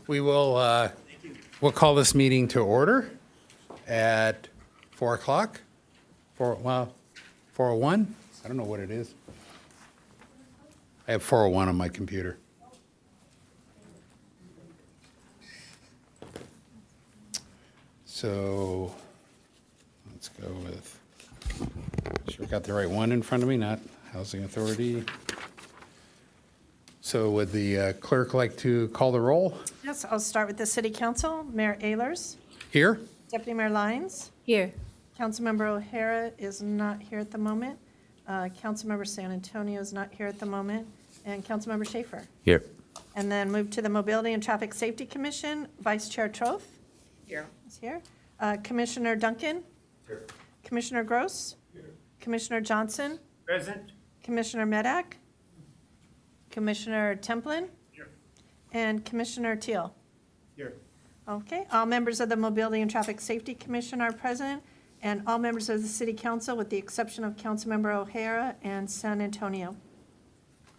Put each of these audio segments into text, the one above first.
We will, we'll call this meeting to order at 4 o'clock. 4:01? I don't know what it is. I have 4:01 on my computer. So let's go with, sure got the right one in front of me, not Housing Authority. So would the clerk like to call the roll? Yes, I'll start with the City Council. Mayor Ehlers, Here? Deputy Mayor Lyons, Here. Councilmember O'Hara is not here at the moment, Councilmember San Antonio is not here at the moment, and Councilmember Schaefer. Here. And then move to the Mobility and Traffic Safety Commission, Vice Chair Troth. Here. Is here. Commissioner Duncan. Here. Commissioner Gross. Here. Commissioner Johnson. Present. Commissioner Medak. Commissioner Templin. Here. And Commissioner Teal. Here. Okay, all members of the Mobility and Traffic Safety Commission are present, and all members of the City Council, with the exception of Councilmember O'Hara and San Antonio.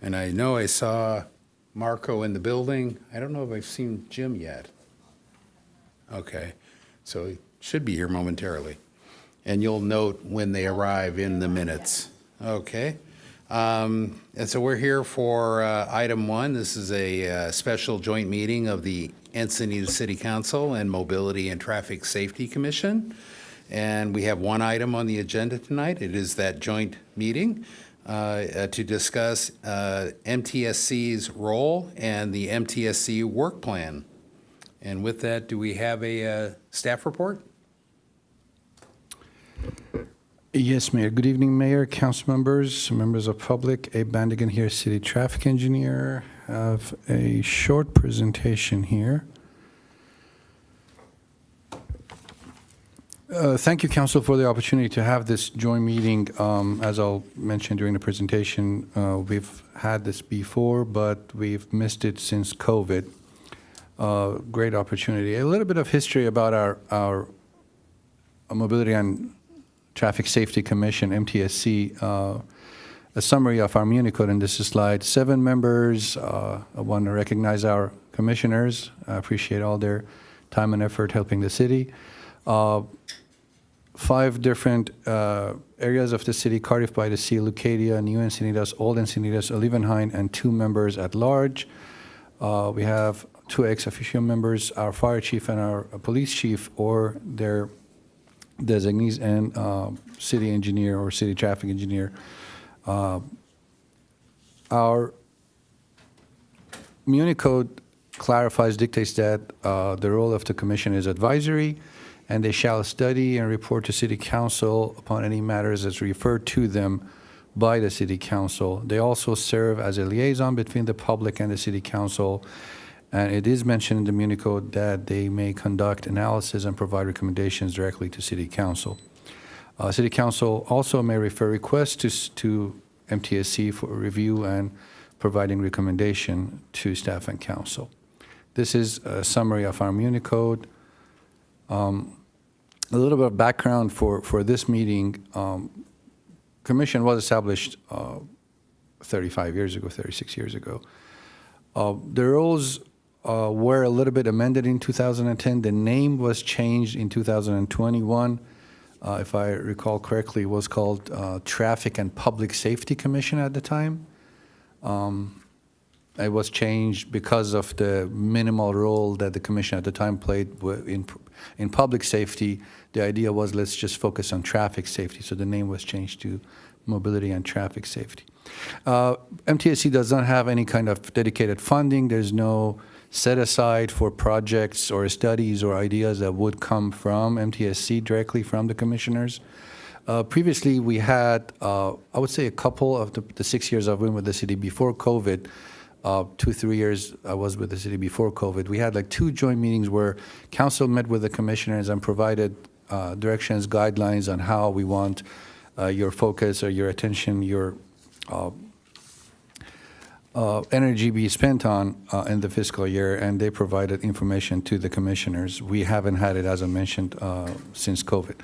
And I know I saw Marco in the building. I don't know if I've seen Jim yet. Okay, so he should be here momentarily. And you'll note when they arrive in the minutes. Okay. And so we're here for item 1. This is a special joint meeting of the Encinitas City Council and Mobility and Traffic Safety Commission. And we have one item on the agenda tonight. It is that joint meeting to discuss MTSC's role and the MTSC work plan. And with that, do we have a staff report? Yes, Mayor. Good evening, Mayor, council members, members of public. Abe Bandigan here, City Traffic Engineer. I have a short presentation here. Thank you, Council, for the opportunity to have this joint meeting. As I'll mention during the presentation, we've had this before, but we've missed it since COVID. Great opportunity. A little bit of history about our Mobility and Traffic Safety Commission, MTSC. A summary of our Muni Code in this slide. 7 members. I want to recognize our commissioners. I appreciate all their time and effort helping the city. 5 different areas of the city: Cardiff by the Sea, Leucadia, New Encinitas, Old Encinitas, Olivenhain, and 2 members at large. We have 2 ex officio members, our fire chief and our police chief, or their designees, and city engineer or city traffic engineer. Our Muni Code clarifies, dictates that the role of the commission is advisory, and they shall study and report to City Council upon any matters as referred to them by the City Council. They also serve as a liaison between the public and the City Council, and it is mentioned in the Muni Code that they may conduct analysis and provide recommendations directly to City Council. City Council also may refer requests to MTSC for review and providing recommendation to staff and council. This is a summary of our Muni Code. A little bit of background for this meeting. Commission was established 35 years ago, 36 years ago. The roles were a little bit amended in 2010. The name was changed in 2021. If I recall correctly, it was called Traffic and Public Safety Commission at the time. It was changed because of the minimal role that the commission at the time played in public safety. The idea was, let's just focus on traffic safety, so the name was changed to Mobility and Traffic Safety. MTSC does not have any kind of dedicated funding. There's no set aside for projects or studies or ideas that would come from MTSC directly from the commissioners. Previously, we had, I would say, a couple of the 6 years I've been with the city before COVID, 2-3 years I was with the city before COVID. We had like 2 joint meetings where council met with the commissioners and provided directions, guidelines on how we want your focus or your attention, your energy be spent on in the fiscal year, and they provided information to the commissioners. We haven't had it, as I mentioned, since COVID.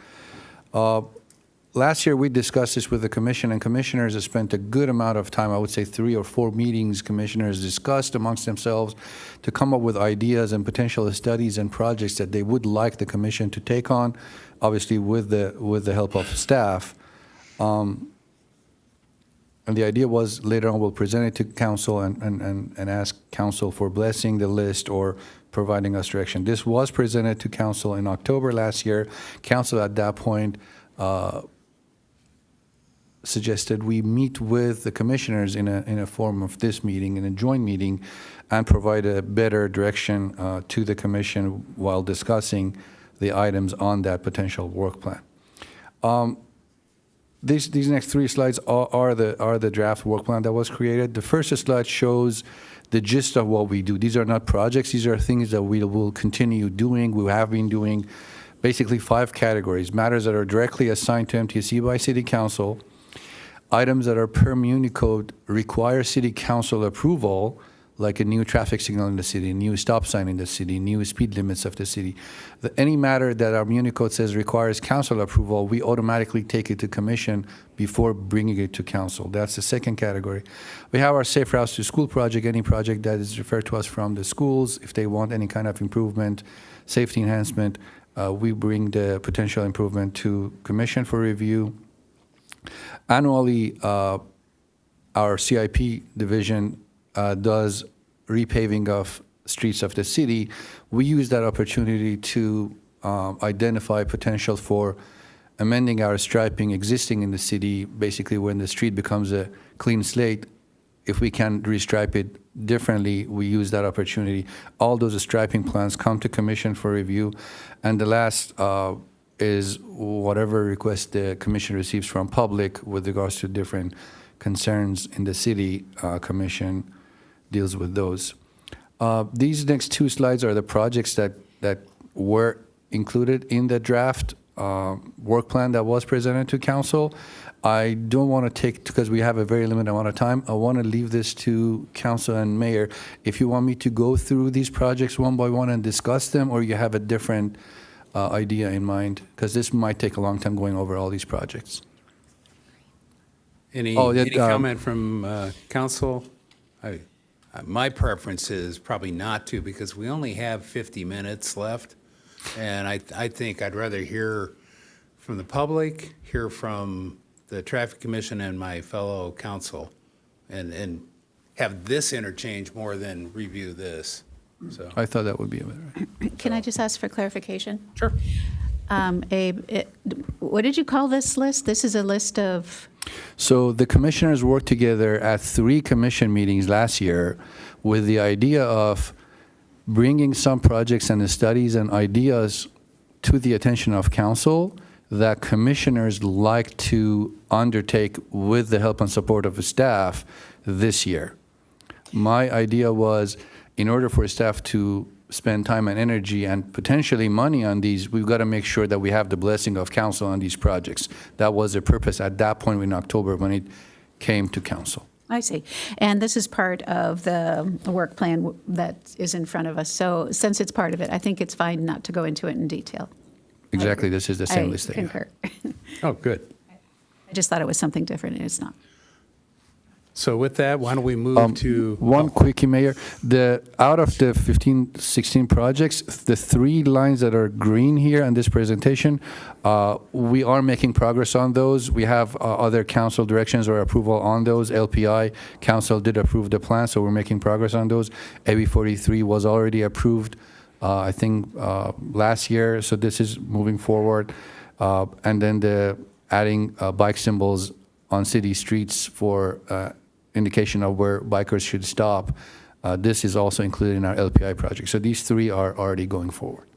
last year we discussed this with the commission, and commissioners have spent a good amount of time, I would say 3 or 4 meetings, commissioners discussed amongst themselves to come up with ideas and potential studies and projects that they would like the commission to take on, obviously with the help of staff. And the idea was later on we'll present it to council and ask council for blessing the list or providing us direction. This was presented to council in October last year. Council at that point suggested we meet with the commissioners in a form of this meeting, in a joint meeting, and provide a better direction to the commission while discussing the items on that potential work plan. These next 3 slides are the draft work plan that was created. The first slide shows the gist of what we do. These are not projects. These are things that we will continue doing, we have been doing. Basically 5 categories: matters that are directly assigned to MTC by City Council, items that are per Muni Code require City Council approval, like a new traffic signal in the city, new stop sign in the city, new speed limits of the city. Any matter that our Muni Code says requires council approval, we automatically take it to commission before bringing it to council. That's the second category. We have our Safe Routes to School project, any project that is referred to us from the schools. If they want any kind of improvement, safety enhancement, we bring the potential improvement to commission for review. Annually, our CIP division does repaving of streets of the city. We use that opportunity to identify potential for amending our striping existing in the city. Basically, when the street becomes a clean slate, if we can restripe it differently, we use that opportunity. All those striping plans come to commission for review. And the last is whatever request the commission receives from public with regards to different concerns in the city, commission deals with those. These next 2 slides are the projects that were included in the draft work plan that was presented to council. I don't want to take, because we have a very limited amount of time, I want to leave this to council and mayor. If you want me to go through these projects one by one and discuss them, or you have a different idea in mind, because this might take a long time going over all these projects. Any yeah, comment from council? My preference is probably not to, because we only have 50 minutes left. And I think I'd rather hear from the public, hear from the Traffic Commission and my fellow council, and have this interchange more than review this. So I thought that would be a better. Can I just ask for clarification? Sure. Abe, what did you call this list? This is a list of, So the commissioners worked together at 3 commission meetings last year with the idea of bringing some projects and studies and ideas to the attention of council that commissioners like to undertake with the help and support of the staff this year. My idea was, in order for staff to spend time and energy and potentially money on these, we've got to make sure that we have the blessing of council on these projects. That was the purpose at that point in October when it came to council. I see. And this is part of the work plan that is in front of us. So since it's part of it, I think it's fine not to go into it in detail. Exactly, this is the same list I that you have. concur. Oh, good. I just thought it was something different, and it's not. So with that, why don't we move to? One quickie, Mayor. Out of the 15, 16 projects, the 3 lines that are green here in this presentation, we are making progress on those. We have other council directions or approval on those. LPI, council did approve the plan, so we're making progress on those. AB 43 was already approved, I think, last year, so this is moving forward. And then the adding bike symbols on city streets for indication of where bikers should stop. This is also included in our LPI project. So these 3 are already going forward.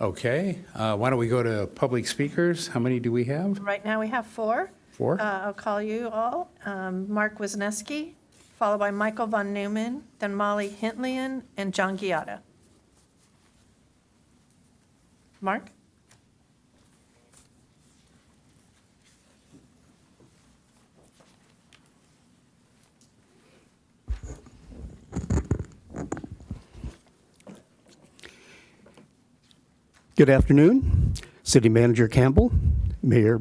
Okay, why don't we go to public speakers? How many do we have? Right now, we have 4. 4? I'll call you all. Mark Wisniewski, followed by Michael Von Neumann, then Molly Hintlian, and John Giada. Mark? Good afternoon. City Manager Campbell, Mayor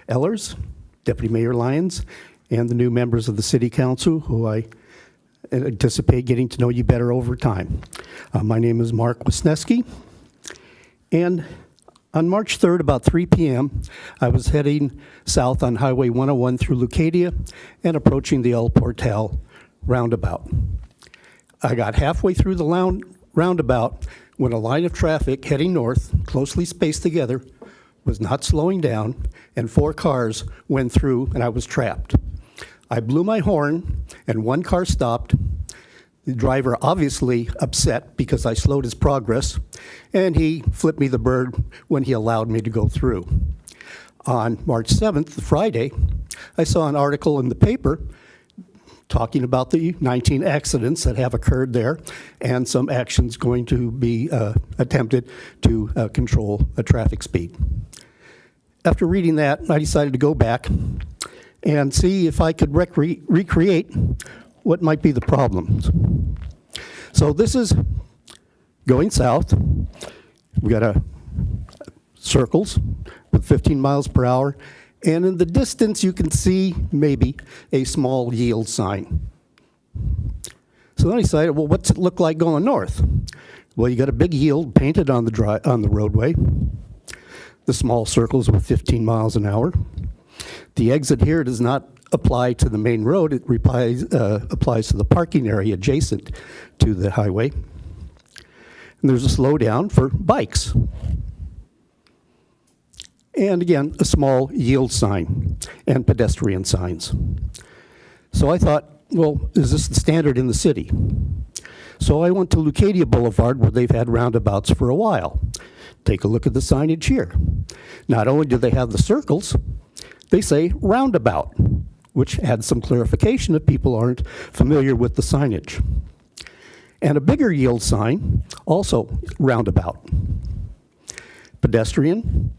Ellers, Deputy Mayor Lyons, and the new members of the City Council, who I anticipate getting to know you better over time. My name is Mark Wisniewski, and on March 3rd, about 3 p.m., I was heading south on Highway 101 through Leucadia and approaching the El Portal roundabout. I got halfway through the roundabout when a line of traffic heading north, closely spaced together, was not slowing down, and 4 cars went through, and I was trapped. I blew my horn, and 1 car stopped. The driver obviously upset because I slowed his progress, and he flipped me the bird when he allowed me to go through. On March 7th, Friday, I saw an article in the paper talking about the 19 accidents that have occurred there and some actions going to be attempted to control a traffic speed. After reading that, I decided to go back and see if I could recreate what might be the problems. So this is going south. We got circles with 15 miles per hour, and in the distance you can see maybe a small yield sign. So then I decided, well, what's it look like going north? Well, you got a big yield painted on the roadway. The small circles with 15 miles an hour. The exit here does not apply to the main road. It applies to the parking area adjacent to the highway. And there's a slowdown for bikes. And again, a small yield sign and pedestrian signs. So I thought, well, is this the standard in the city? So I went to Leucadia Boulevard, where they've had roundabouts for a while. Take a look at the signage here. Not only do they have the circles, they say roundabout, which adds some clarification if people aren't familiar with the signage. And a bigger yield sign, also roundabout. Pedestrian,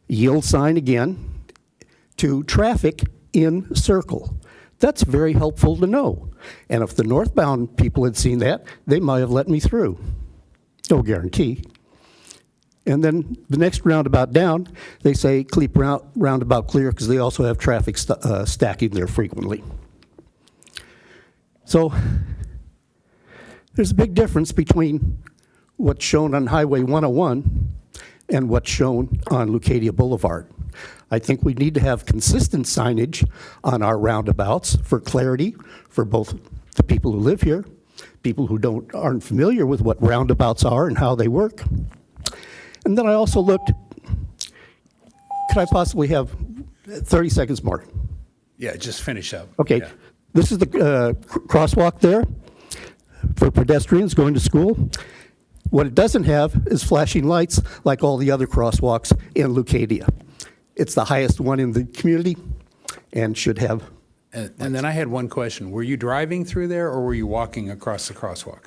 yield sign again, to traffic in circle. That's very helpful to know. And if the northbound people had seen that, they might have let me through. No guarantee. And then the next roundabout down, they say keep roundabout clear because they also have traffic stacking there frequently. So there's a big difference between what's shown on Highway 101 and what's shown on Leucadia Boulevard. I think we need to have consistent signage on our roundabouts for clarity for both the people who live here, people who aren't familiar with what roundabouts are and how they work. And then I also looked, could I possibly have 30 seconds more? Yeah, just finish up. Okay, Yeah. This is the crosswalk there for pedestrians going to school. What it doesn't have is flashing lights like all the other crosswalks in Leucadia. It's the highest one in the community and should have. And then I had one question. Were you driving through there or were you walking across the crosswalk?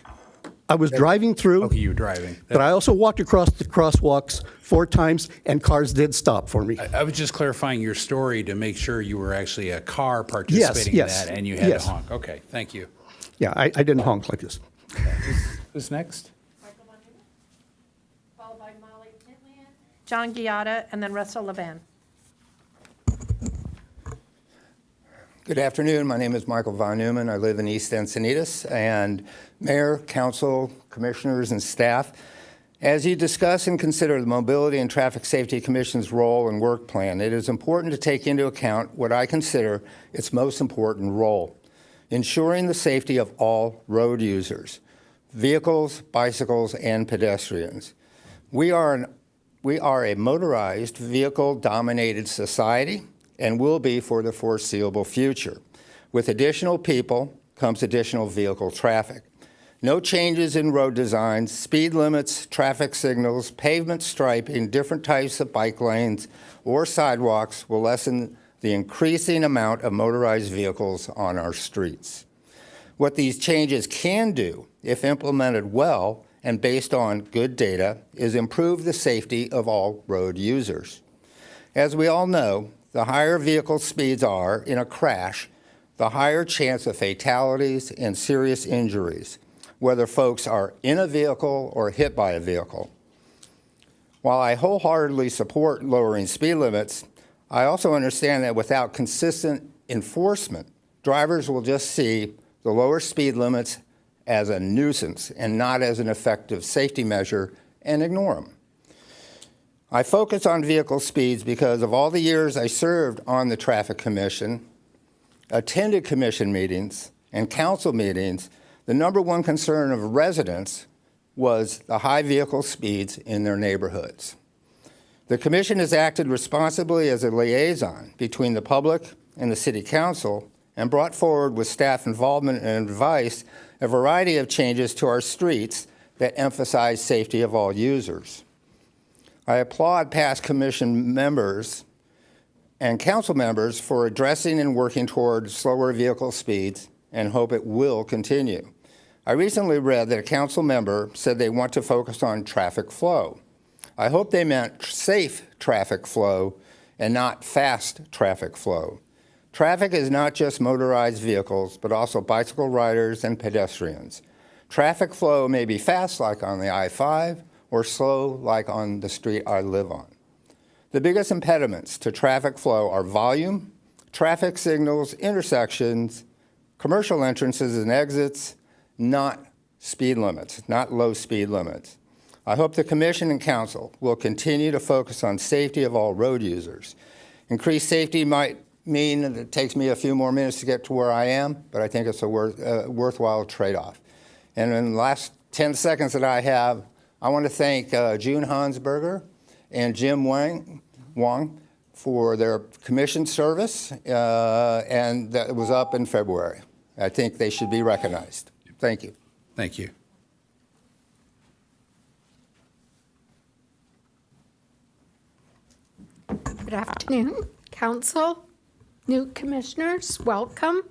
I was driving through. Okay, you were driving. But I also walked across the crosswalks 4 times, and cars did stop for me. I was just clarifying your story to make sure you were actually a car participating yes, in that and you had yes. to honk. Okay, thank you. Yeah, I didn't honk like this. Who's next? Followed by Molly Titlian, John Giada, and then Russell Levan. Good afternoon. My name is Michael Von Neumann. I live in East Encinitas. And Mayor, Council, Commissioners, and staff, as you discuss and consider the Mobility and Traffic Safety Commission's role and work plan, it is important to take into account what I consider its most important role: ensuring the safety of all road users, vehicles, bicycles, and pedestrians. We are a motorized, vehicle-dominated society and will be for the foreseeable future. With additional people comes additional vehicle traffic. No changes in road designs, speed limits, traffic signals, pavement striping, different types of bike lanes, or sidewalks will lessen the increasing amount of motorized vehicles on our streets. What these changes can do, if implemented well and based on good data, is improve the safety of all road users. As we all know, the higher vehicle speeds are in a crash, the higher chance of fatalities and serious injuries, whether folks are in a vehicle or hit by a vehicle. While I wholeheartedly support lowering speed limits, I also understand that without consistent enforcement, drivers will just see the lower speed limits as a nuisance and not as an effective safety measure and ignore them. I focus on vehicle speeds because of all the years I served on the Traffic Commission, attended commission meetings and council meetings, the number one concern of residents was the high vehicle speeds in their neighborhoods. The commission has acted responsibly as a liaison between the public and the city council and brought forward with staff involvement and advice a variety of changes to our streets that emphasize safety of all users. I applaud past commission members and council members for addressing and working toward slower vehicle speeds and hope it will continue. I recently read that a council member said they want to focus on traffic flow. I hope they meant safe traffic flow and not fast traffic flow. Traffic is not just motorized vehicles, but also bicycle riders and pedestrians. Traffic flow may be fast like on the I-5 or slow like on the street I live on. The biggest impediments to traffic flow are volume, traffic signals, intersections, commercial entrances and exits, not speed limits, not low speed limits. I hope the commission and council will continue to focus on safety of all road users. Increased safety might mean that it takes me a few more minutes to get to where I am, but I think it's a worthwhile trade-off. And in the last 10 seconds that I have, I want to thank June Hansberger and Jim Wong for their commission service, and that was up in February. I think they should be recognized. Thank you. Thank you. Good afternoon, council, new commissioners, welcome.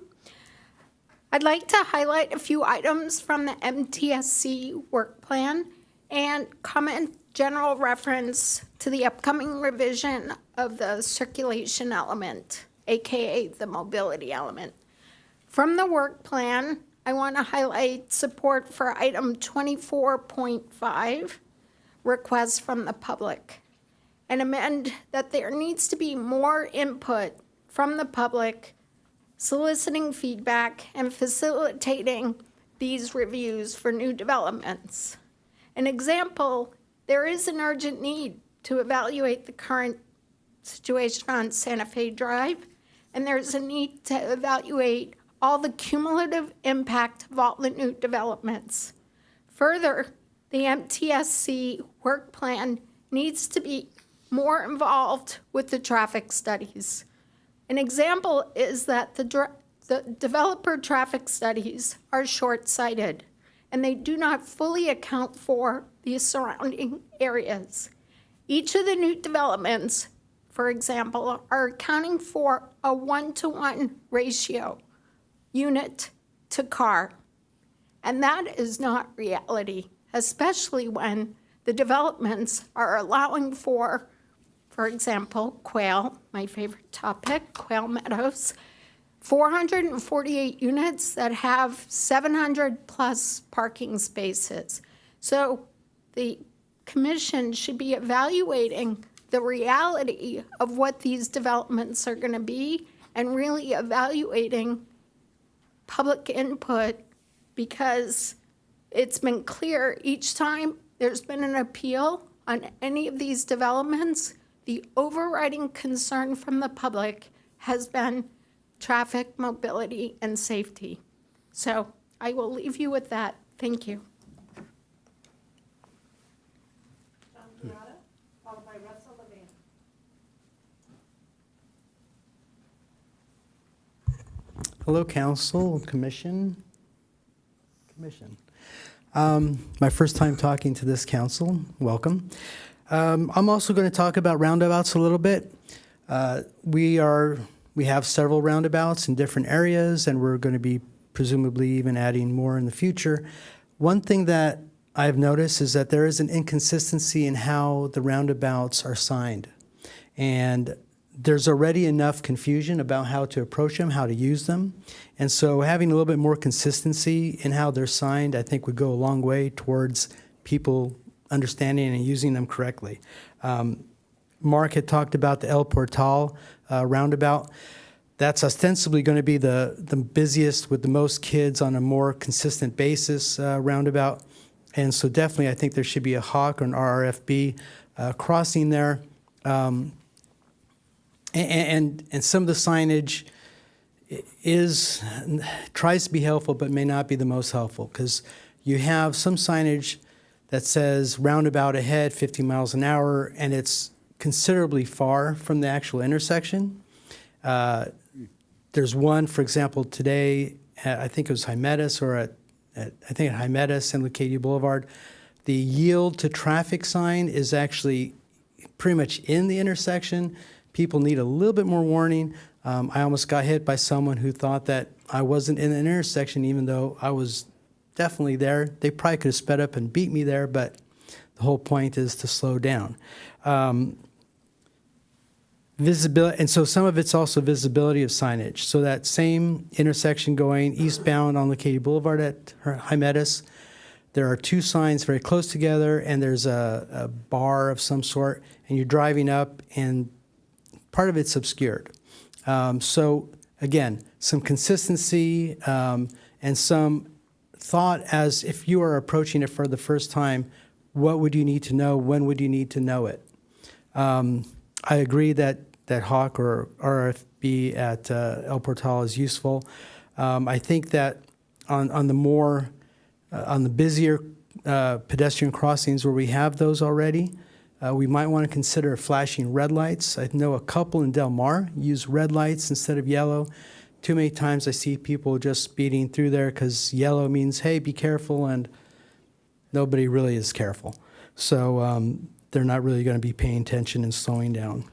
I'd like to highlight a few items from the MTSC work plan and comment general reference to the upcoming revision of the circulation element, AKA the mobility element. From the work plan, I want to highlight support for item 24.5, requests from the public, and amend that there needs to be more input from the public, soliciting feedback and facilitating these reviews for new developments. An example, there is an urgent need to evaluate the current situation on Santa Fe Drive, and there's a need to evaluate all the cumulative impact of all the new developments. Further, the MTSC work plan needs to be more involved with the traffic studies. An example is that the developer traffic studies are short-sighted, and they do not fully account for the surrounding areas. Each of the new developments, for example, are accounting for a 1-to-1 ratio, unit to car. And that is not reality, especially when the developments are allowing for example, quail, my favorite topic, quail meadows, 448 units that have 700 plus parking spaces. So the commission should be evaluating the reality of what these developments are going to be and really evaluating public input, because it's been clear each time there's been an appeal on any of these developments, the overriding concern from the public has been traffic, mobility, and safety. So I will leave you with that. Thank you. John Dorado, followed by Russell Levine. Hello, council, commission. My first time talking to this council. Welcome. I'm also going to talk about roundabouts a little bit. We have several roundabouts in different areas, and we're going to be presumably even adding more in the future. One thing that I've noticed is that there is an inconsistency in how the roundabouts are signed. And there's already enough confusion about how to approach them, how to use them. And so having a little bit more consistency in how they're signed, I think would go a long way towards people understanding and using them correctly. Mark had talked about the El Portal roundabout. That's ostensibly going to be the busiest with the most kids on a more consistent basis roundabout. And so definitely I think there should be a Hawk or an RRFB crossing there. And some of the signage tries to be helpful but may not be the most helpful, because you have some signage that says roundabout ahead 50 miles an hour, and it's considerably far from the actual intersection. There's one, for example, today, I think it was Encinitas or at Encinitas and Leucadia Boulevard. The yield to traffic sign is actually pretty much in the intersection. People need a little bit more warning. I almost got hit by someone who thought that I wasn't in the intersection, even though I was definitely there. They probably could have sped up and beat me there, but the whole point is to slow down. Visibility, and so some of it's also visibility of signage. So that same intersection going eastbound on Leucadia Boulevard at Encinitas, there are two signs very close together, and there's a bar of some sort, and you're driving up, and part of it's obscured. So again, some consistency and some thought as if you are approaching it for the first time, what would you need to know? When would you need to know it? I agree that Hawk or RFB at El Portal is useful. I think that on the busier pedestrian crossings where we have those already, we might want to consider flashing red lights. I know a couple in Del Mar use red lights instead of yellow. Too many times I see people just speeding through there because yellow means, hey, be careful, and nobody really is careful. So they're not really going to be paying attention and slowing down.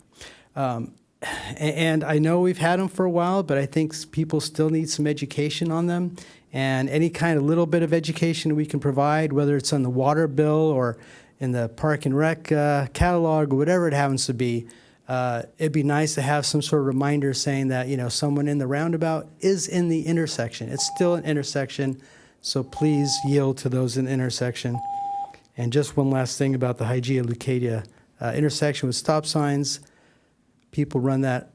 And I know we've had them for a while, but I think people still need some education on them. And any kind of little bit of education we can provide, whether it's on the water bill or in the Park and Rec catalog or whatever it happens to be, it'd be nice to have some sort of reminder saying that, someone in the roundabout is in the intersection. It's still an intersection, so please yield to those in the intersection. And just one last thing about the Hygeia-Leucadia intersection with stop signs. People run that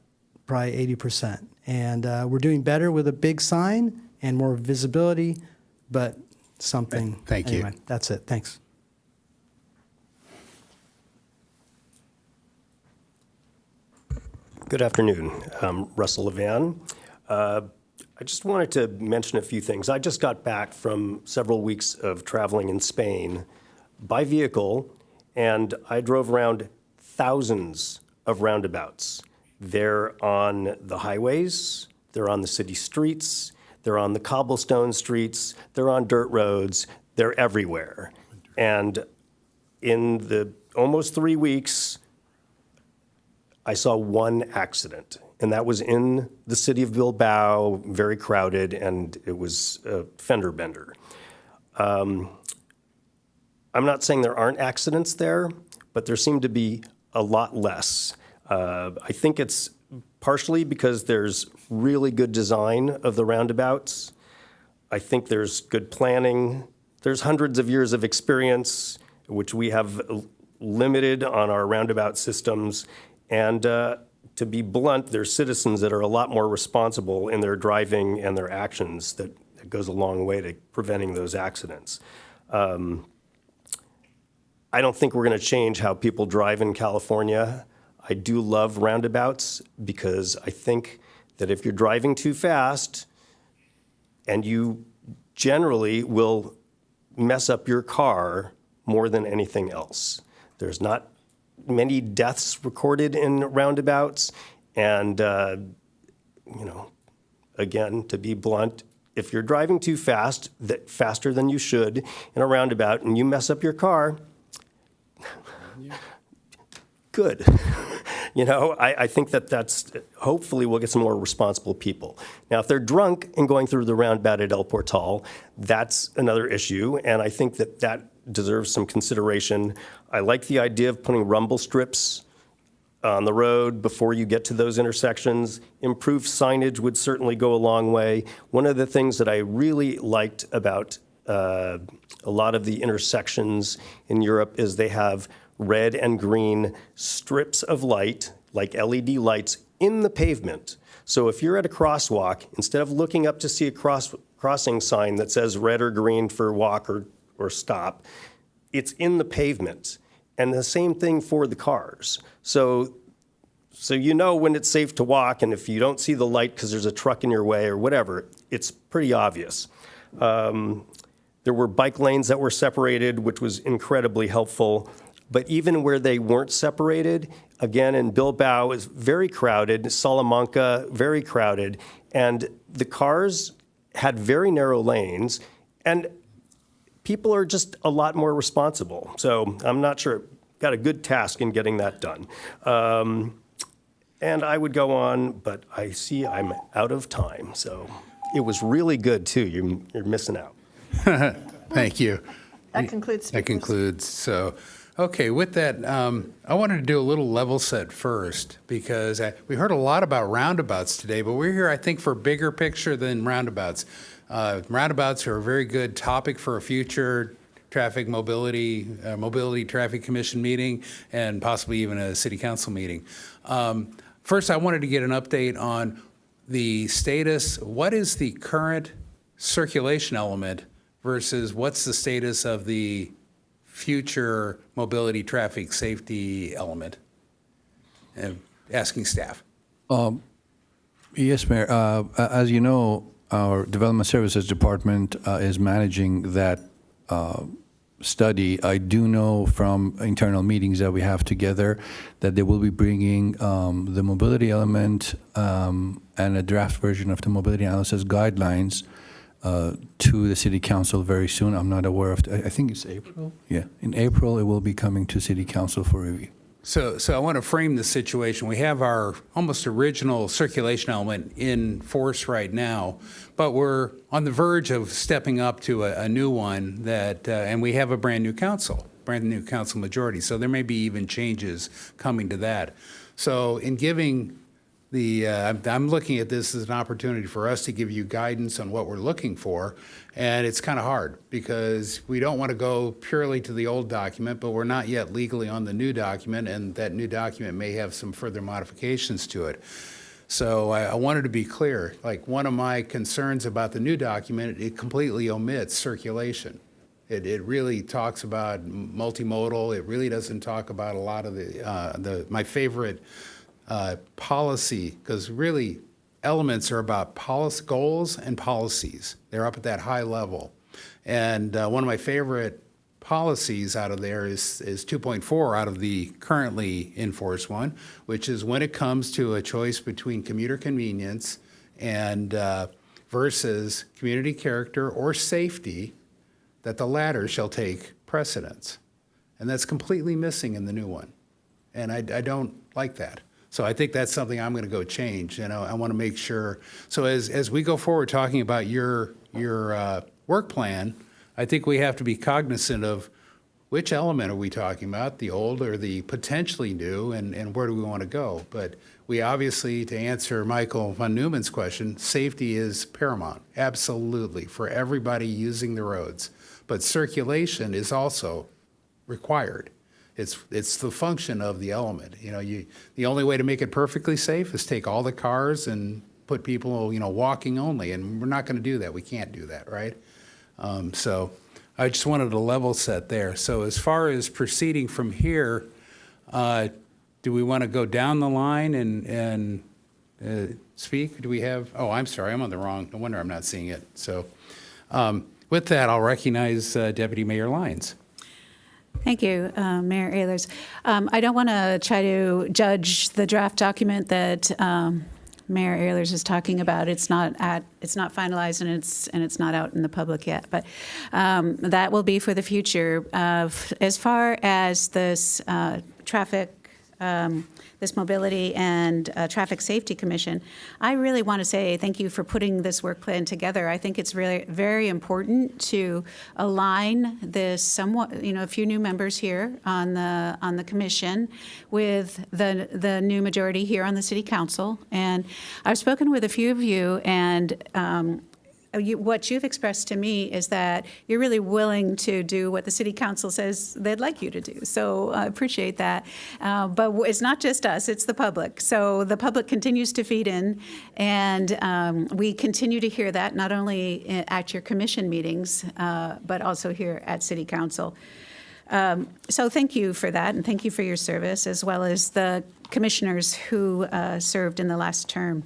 probably 80%. And we're doing better with a big sign and more visibility, but something. Thank you. Anyway, that's it. Thanks. Good afternoon. I'm Russell Levan. I just wanted to mention a few things. I just got back from several weeks of traveling in Spain by vehicle, and I drove around thousands of roundabouts. They're on the highways, they're on the city streets, they're on the cobblestone streets, they're on dirt roads, they're everywhere. And in the almost 3 weeks, I saw one accident, and that was in the city of Bilbao, very crowded, and it was a fender bender. I'm not saying there aren't accidents there, but there seem to be a lot less. I think it's partially because there's really good design of the roundabouts. I think there's good planning. There's hundreds of years of experience, which we have limited on our roundabout systems. And to be blunt, there's citizens that are a lot more responsible in their driving and their actions that goes a long way to preventing those accidents. I don't think we're going to change how people drive in California. I do love roundabouts because I think that if you're driving too fast, and you generally will mess up your car more than anything else. There's not many deaths recorded in roundabouts, and again, to be blunt, if you're driving too fast, faster than you should in a roundabout, and you mess up your car, good. I think that's, hopefully we'll get some more responsible people. Now, if they're drunk and going through the roundabout at El Portal, that's another issue, and I think that deserves some consideration. I like the idea of putting rumble strips on the road before you get to those intersections. Improved signage would certainly go a long way. One of the things that I really liked about a lot of the intersections in Europe is they have red and green strips of light, like LED lights, in the pavement. So if you're at a crosswalk, instead of looking up to see a crossing sign that says red or green for walk or stop, it's in the pavement. And the same thing for the cars. So you know when it's safe to walk, and if you don't see the light because there's a truck in your way or whatever, it's pretty obvious. There were bike lanes that were separated, which was incredibly helpful. But even where they weren't separated, again, in Bilbao is very crowded, Salamanca, very crowded, and the cars had very narrow lanes, and people are just a lot more responsible. So I'm not sure, got a good task in getting that done. And I would go on, but I see I'm out of time. So it was really good, too. You're missing out. Thank you. That concludes That speakers. concludes. So, okay, with that, I wanted to do a little level set first because we heard a lot about roundabouts today, but we're here, I think, for bigger picture than roundabouts. Roundabouts are a very good topic for a future traffic mobility traffic commission meeting and possibly even a city council meeting. First, I wanted to get an update on the status. What is the current circulation element versus what's the status of the future mobility traffic safety element? Asking staff. Yes, Mayor. As you know, our Development Services Department is managing that study. I do know from internal meetings that we have together that they will be bringing the mobility element and a draft version of the mobility analysis guidelines to the City Council very soon. I'm not aware of, I think it's April? Yeah, in April it will be coming to City Council for review. So I want to frame the situation. We have our almost original circulation element in force right now, but we're on the verge of stepping up to a new one that, and we have a brand new council majority. So there may be even changes coming to that. So in giving I'm looking at this as an opportunity for us to give you guidance on what we're looking for, and it's kind of hard because we don't want to go purely to the old document, but we're not yet legally on the new document, and that new document may have some further modifications to it. So I wanted to be clear, like one of my concerns about the new document, it completely omits circulation. It really talks about multimodal. It really doesn't talk about a lot of my favorite policy, because really elements are about policy goals and policies. They're up at that high level. And one of my favorite policies out of there is 2.4 out of the currently in force one, which is when it comes to a choice between commuter convenience and versus community character or safety, that the latter shall take precedence. And that's completely missing in the new one. And I don't like that. So I think that's something I'm going to go change, and I want to make sure. So as we go forward talking about your work plan, I think we have to be cognizant of which element are we talking about, the old or the potentially new, and where do we want to go? But we obviously, to answer Michael von Neumann's question, safety is paramount, absolutely, for everybody using the roads. But circulation is also required. It's the function of the element. The only way to make it perfectly safe is take all the cars and put people, walking only, and we're not going to do that. We can't do that, right? So I just wanted to level set there. So as far as proceeding from here, do we want to go down the line and speak? Do we have? Oh, I'm sorry, I'm on the wrong. No wonder I'm not seeing it. So with that, I'll recognize Deputy Mayor Lyons. Thank you, Mayor Ehlers. I don't want to try to judge the draft document that Mayor Ehlers is talking about. It's not finalized and it's not out in the public yet. But that will be for the future. As far as this traffic. This Mobility and Traffic Safety Commission, I really want to say thank you for putting this work plan together. I think it's really very important to align this somewhat, a few new members here on the commission with the new majority here on the City Council. And I've spoken with a few of you, and what you've expressed to me is that you're really willing to do what the city council says they'd like you to do. So I appreciate that. But it's not just us, it's the public. So the public continues to feed in, and we continue to hear that not only at your commission meetings, but also here at city council. So thank you for that, and thank you for your service, as well as the commissioners who served in the last term.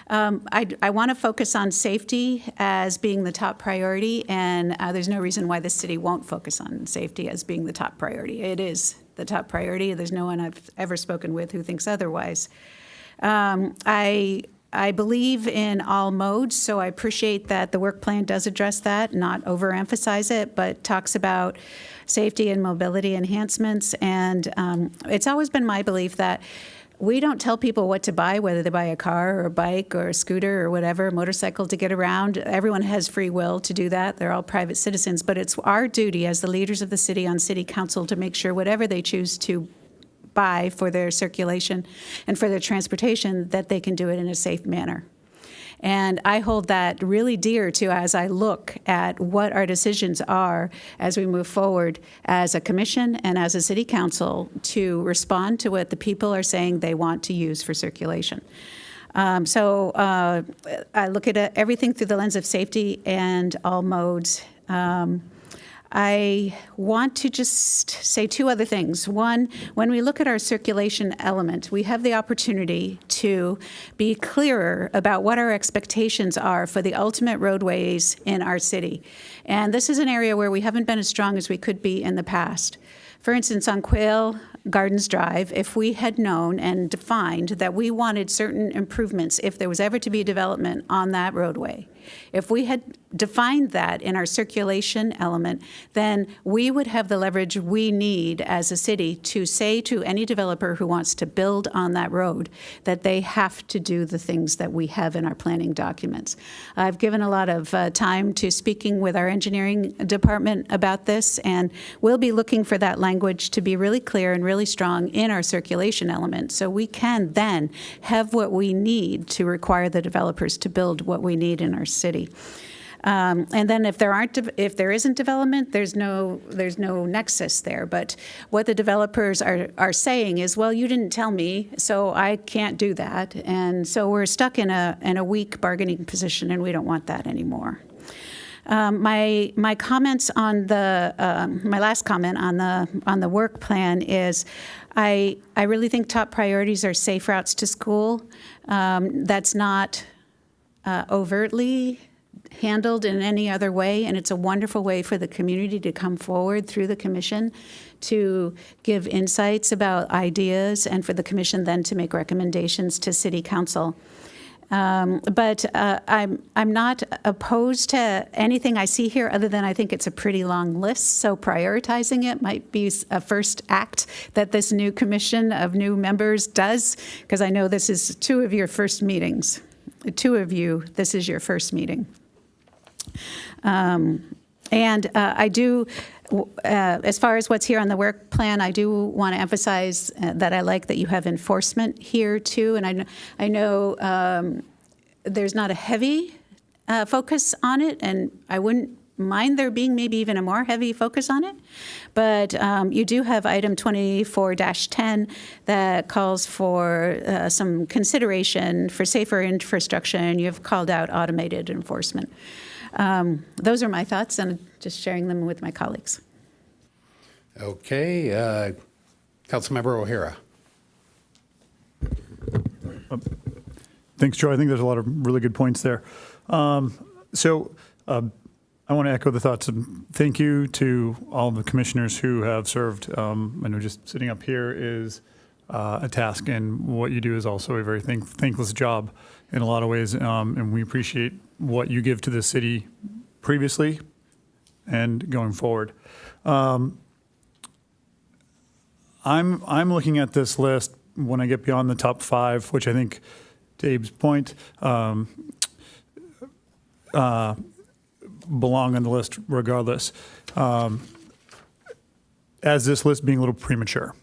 I want to focus on safety as being the top priority, and there's no reason why the city won't focus on safety as being the top priority. It is the top priority. There's no one I've ever spoken with who thinks otherwise. I believe in all modes, so I appreciate that the work plan does address that, not overemphasize it, but talks about safety and mobility enhancements. And it's always been my belief that we don't tell people what to buy, whether they buy a car or a bike or a scooter or whatever, a motorcycle to get around. Everyone has free will to do that. They're all private citizens. But it's our duty as the leaders of the city on city council to make sure whatever they choose to buy for their circulation and for their transportation, that they can do it in a safe manner. And I hold that really dear to as I look at what our decisions are as we move forward as a commission and as a city council to respond to what the people are saying they want to use for circulation. So I look at everything through the lens of safety and all modes. I want to just say two other things. One, when we look at our circulation element, we have the opportunity to be clearer about what our expectations are for the ultimate roadways in our city. And this is an area where we haven't been as strong as we could be in the past. For instance, on Quail Gardens Drive, if we had known and defined that we wanted certain improvements if there was ever to be development on that roadway, if we had defined that in our circulation element, then we would have the leverage we need as a city to say to any developer who wants to build on that road that they have to do the things that we have in our planning documents. I've given a lot of time to speaking with our engineering department about this, and we'll be looking for that language to be really clear and really strong in our circulation element, so we can then have what we need to require the developers to build what we need in our city. And then if there isn't development, there's no nexus there. But what the developers are saying is, well, you didn't tell me, so I can't do that. And so we're stuck in a weak bargaining position, and we don't want that anymore. My comments on my last comment on the work plan is, I really think top priorities are safe routes to school. That's not overtly handled in any other way, and it's a wonderful way for the community to come forward through the commission to give insights about ideas, and for the commission then to make recommendations to city council. But I'm not opposed to anything I see here, other than I think it's a pretty long list, so prioritizing it might be a first act that this new commission of new members does, because I know this is two of your first meetings. Two of you, this is your first meeting. And I do, as far as what's here on the work plan, I do want to emphasize that I like that you have enforcement here too. And I know there's not a heavy focus on it, and I wouldn't mind there being maybe even a more heavy focus on it. But you do have item 24-10 that calls for some consideration for safer infrastructure, and you've called out automated enforcement. Those are my thoughts, and just sharing them with my colleagues. Okay, Councilmember O'Hara. Thanks, Joe. I think there's a lot of really good points there. I want to echo the thoughts of thank you to all the commissioners who have served. I know just sitting up here is a task, and what you do is also a very thankless job in a lot of ways, and we appreciate what you give to the city previously and going forward. I'm looking at this list when I get beyond the top 5, which I think, to Abe's point, belong on the list regardless, as this list being a little premature.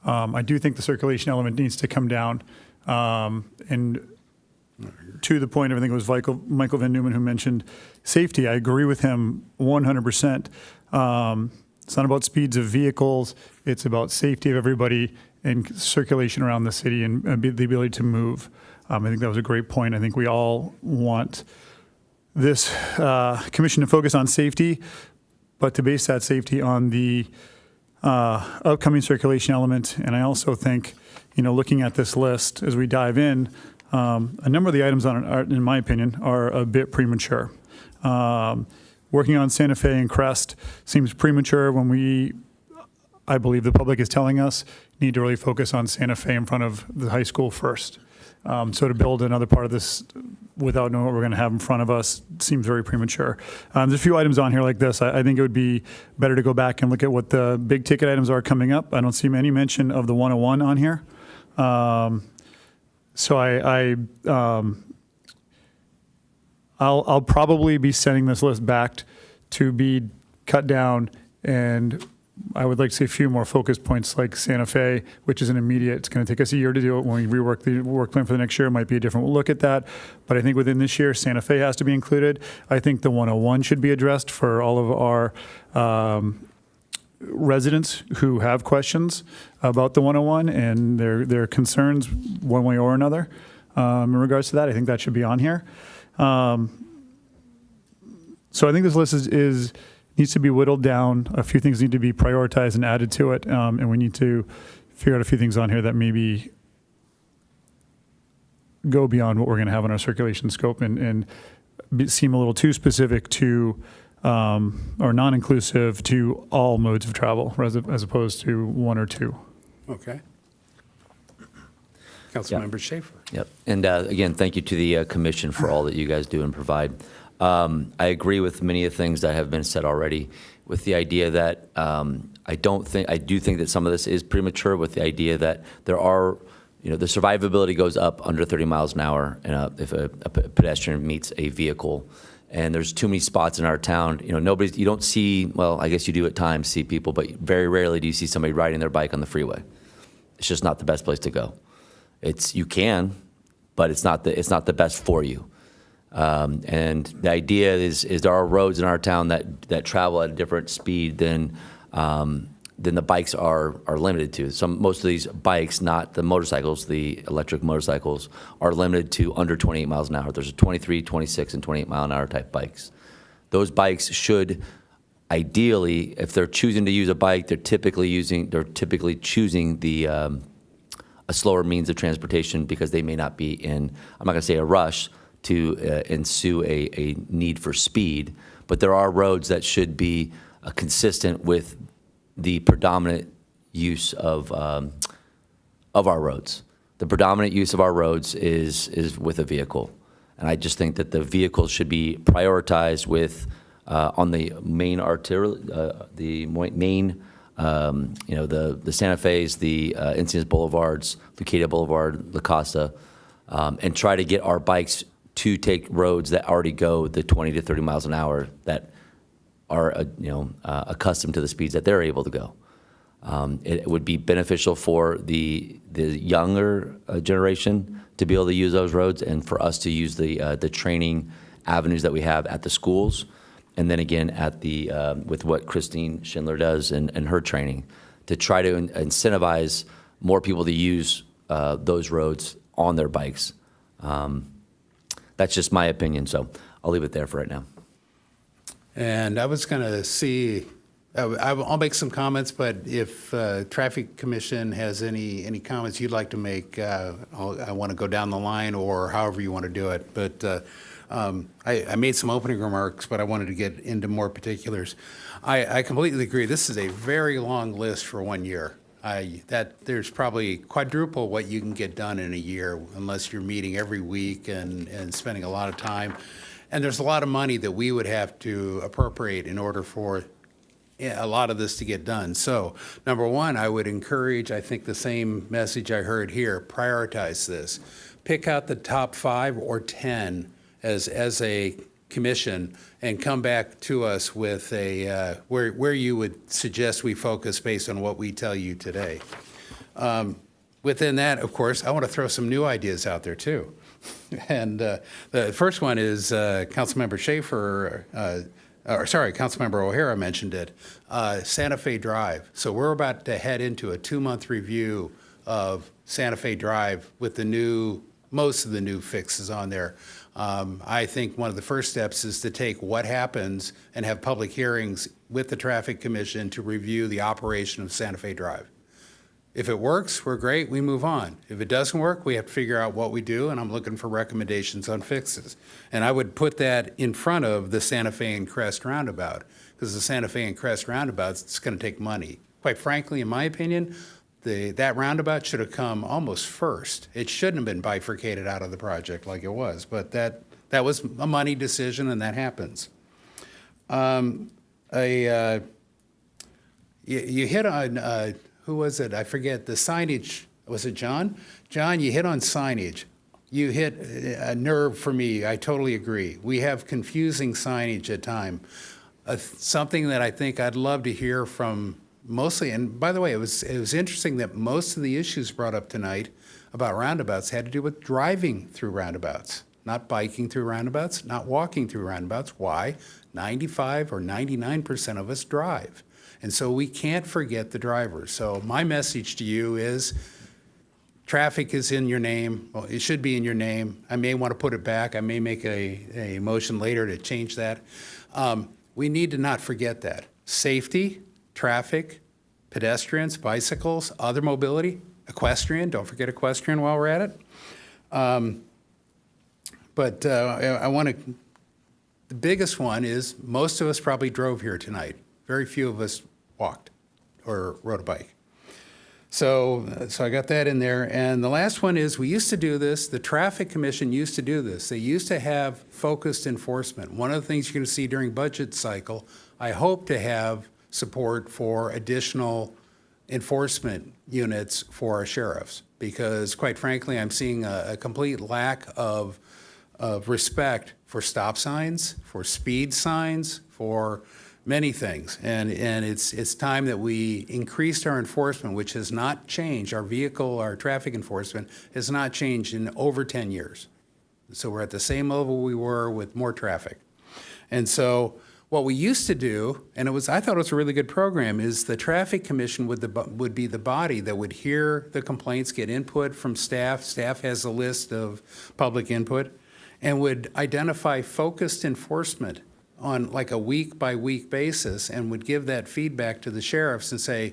I do think the circulation element needs to come down, and to the point, I think it was Michael Van Neumann who mentioned safety. I agree with him 100%. It's not about speeds of vehicles. It's about safety of everybody and circulation around the city and the ability to move. I think that was a great point. I think we all want this commission to focus on safety, but to base that safety on the upcoming circulation element. And I also think, looking at this list as we dive in, a number of the items on it, are, in my opinion, are a bit premature. Working on Santa Fe and Crest seems premature when I believe the public is telling us, need to really focus on Santa Fe in front of the high school first. So to build another part of this without knowing what we're going to have in front of us seems very premature. There's a few items on here like this. I think it would be better to go back and look at what the big ticket items are coming up. I don't see any mention of the 101 on here. So I'll probably be sending this list back to be cut down, and I would like to see a few more focus points like Santa Fe, which is an immediate. It's going to take us a year to do it. When we rework the work plan for the next year, it might be a different look at that. But I think within this year, Santa Fe has to be included. I think the 101 should be addressed for all of our residents who have questions about the 101 and their concerns one way or another in regards to that. I think that should be on here. So I think this list needs to be whittled down. A few things need to be prioritized and added to it, and we need to figure out a few things on here that maybe go beyond what we're going to have on our circulation scope and seem a little too specific to or non-inclusive to all modes of travel as opposed to one or two. Okay. Councilmember Schaefer. Yep. And again, thank you to the commission for all that you guys do and provide. I agree with many of the things that have been said already, with the idea that I do think that some of this is premature, with the idea that there are, the survivability goes up under 30 miles an hour if a pedestrian meets a vehicle. And there's too many spots in our town. You don't see, well, I guess you do at times see people, but very rarely do you see somebody riding their bike on the freeway. It's just not the best place to go. You can, but it's not the best for you. And the idea is there are roads in our town that travel at a different speed than the bikes are limited to. Most of these bikes, not the motorcycles, the electric motorcycles, are limited to under 28 miles an hour. There's a 23, 26, and 28 mile an hour type bikes. Those bikes should, ideally, if they're choosing to use a bike, they're typically choosing a slower means of transportation because they may not be in, I'm not going to say a rush to ensue a need for speed, but there are roads that should be consistent with the predominant use of our roads. The predominant use of our roads is with a vehicle, and I just think that the vehicles should be prioritized with on the main arterial, the Santa Fe's, the Encinitas Boulevards, Leucadia Boulevard, La Costa, and try to get our bikes to take roads that already go the 20 to 30 miles an hour that are accustomed to the speeds that they're able to go. It would be beneficial for the younger generation to be able to use those roads, and for us to use the training avenues that we have at the schools, and then again at the with what Christine Schindler does and her training, to try to incentivize more people to use those roads on their bikes. That's just my opinion, so I'll leave it there for right now. And I was going to see, I'll make some comments, but if Traffic Commission has any comments you'd like to make, I want to go down the line or however you want to do it. But I made some opening remarks, but I wanted to get into more particulars. I completely agree. This is a very long list for 1 year. There's probably quadruple what you can get done in a year unless you're meeting every week and spending a lot of time. And there's a lot of money that we would have to appropriate in order for a lot of this to get done. So, number one, I would encourage, I think the same message I heard here, prioritize this. Pick out the top 5 or 10 as a commission and come back to us with where you would suggest we focus based on what we tell you today. Within that, of course, I want to throw some new ideas out there too. And the first one is Councilmember Schaefer, Councilmember O'Hara mentioned it, Santa Fe Drive. So we're about to head into a 2-month review of Santa Fe Drive with most of the new fixes on there. I think one of the first steps is to take what happens and have public hearings with the Traffic Commission to review the operation of Santa Fe Drive. If it works, we're great, we move on. If it doesn't work, we have to figure out what we do, and I'm looking for recommendations on fixes. And I would put that in front of the Santa Fe and Crest roundabout, because the Santa Fe and Crest roundabout, it's going to take money. Quite frankly, in my opinion, that roundabout should have come almost first. It shouldn't have been bifurcated out of the project like it was, but that was a money decision, and that happens. You hit on, who was it? I forget, the signage. Was it John? John, you hit on signage. You hit a nerve for me. I totally agree. We have confusing signage at times. Something that I think I'd love to hear from mostly, and by the way, it was interesting that most of the issues brought up tonight about roundabouts had to do with driving through roundabouts, not biking through roundabouts, not walking through roundabouts. Why? 95 or 99% of us drive. And so we can't forget the drivers. So my message to you is traffic is in your name. Well, it should be in your name. I may want to put it back. I may make a motion later to change that. We need to not forget that. Safety, traffic, pedestrians, bicycles, other mobility, equestrian. Don't forget equestrian while we're at it. But I want to, the biggest one is most of us probably drove here tonight. Very few of us walked or rode a bike. So I got that in there. And the last one is we used to do this. The Traffic Commission used to do this. They used to have focused enforcement. One of the things you're going to see during budget cycle, I hope to have support for additional enforcement units for our sheriffs. Because quite frankly, I'm seeing a complete lack of respect for stop signs, for speed signs, for many things. And it's time that we increased our enforcement, which has not changed. Our traffic enforcement has not changed in over 10 years. So we're at the same level we were with more traffic. And so what we used to do, and I thought it was a really good program, is the Traffic Commission would be the body that would hear the complaints, get input from staff. Staff has a list of public input, and would identify focused enforcement on like a week-by-week basis, and would give that feedback to the sheriffs and say,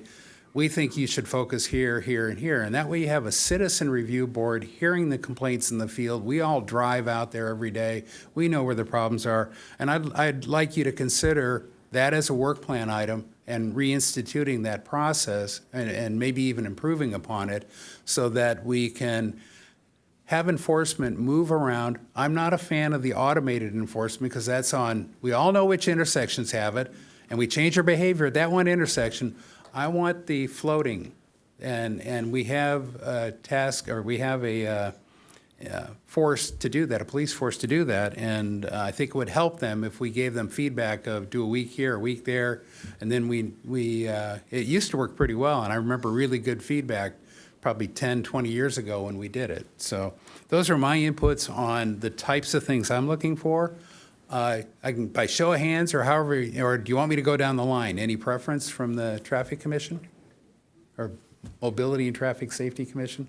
we think you should focus here, here, and here. And that way you have a citizen review board hearing the complaints in the field. We all drive out there every day. We know where the problems are. And I'd like you to consider that as a work plan item and reinstituting that process and maybe even improving upon it so that we can have enforcement move around. I'm not a fan of the automated enforcement because that's we all know which intersections have it, and we change our behavior at that one intersection. I want the floating, and we have a task, or we have a force to do that, a police force to do that, and I think it would help them if we gave them feedback of do a week here, a week there, and then it used to work pretty well, and I remember really good feedback probably 10, 20 years ago when we did it. So those are my inputs on the types of things I'm looking for. I can, by show of hands or however, or do you want me to go down the line? Any preference from the Traffic Commission? Or Mobility and Traffic Safety Commission?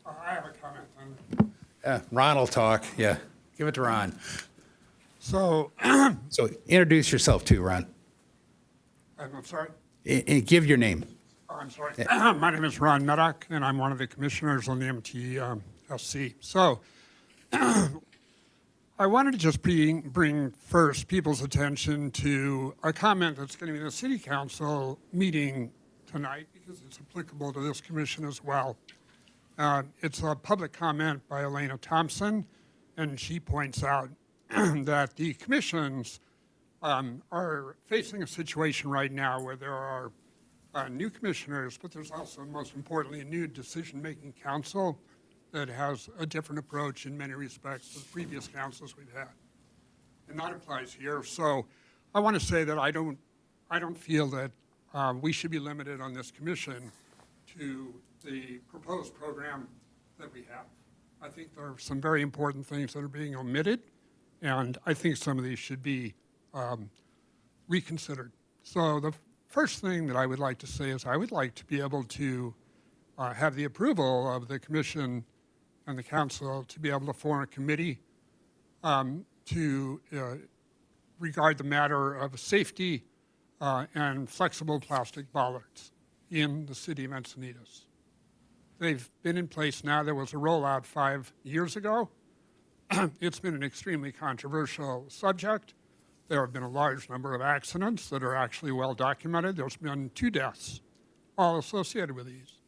I have a comment on Ron will talk, yeah. Give it to Ron. So, So introduce yourself too, Ron. I'm sorry. Give your name. Oh, I'm sorry. My name is Ron Meddock, and I'm one of the commissioners on the MTSC. So, I wanted to just bring first people's attention to a comment that's going to be in the City Council meeting tonight because it's applicable to this commission as well. It's a public comment by Elena Thompson, and she points out that the commissions are facing a situation right now where there are new commissioners, but there's also, most importantly, a new decision-making council that has a different approach in many respects to the previous councils we've had. And that applies here. So I want to say that I don't feel that we should be limited on this commission to the proposed program that we have. I think there are some very important things that are being omitted, and I think some of these should be reconsidered. So the first thing that I would like to say is I would like to be able to have the approval of the commission and the council to be able to form a committee to regard the matter of safety and flexible plastic bollards in the city of Encinitas. They've been in place now. There was a rollout 5 years ago. It's been an extremely controversial subject. There have been a large number of accidents that are actually well documented. There's been 2 deaths, all associated with these.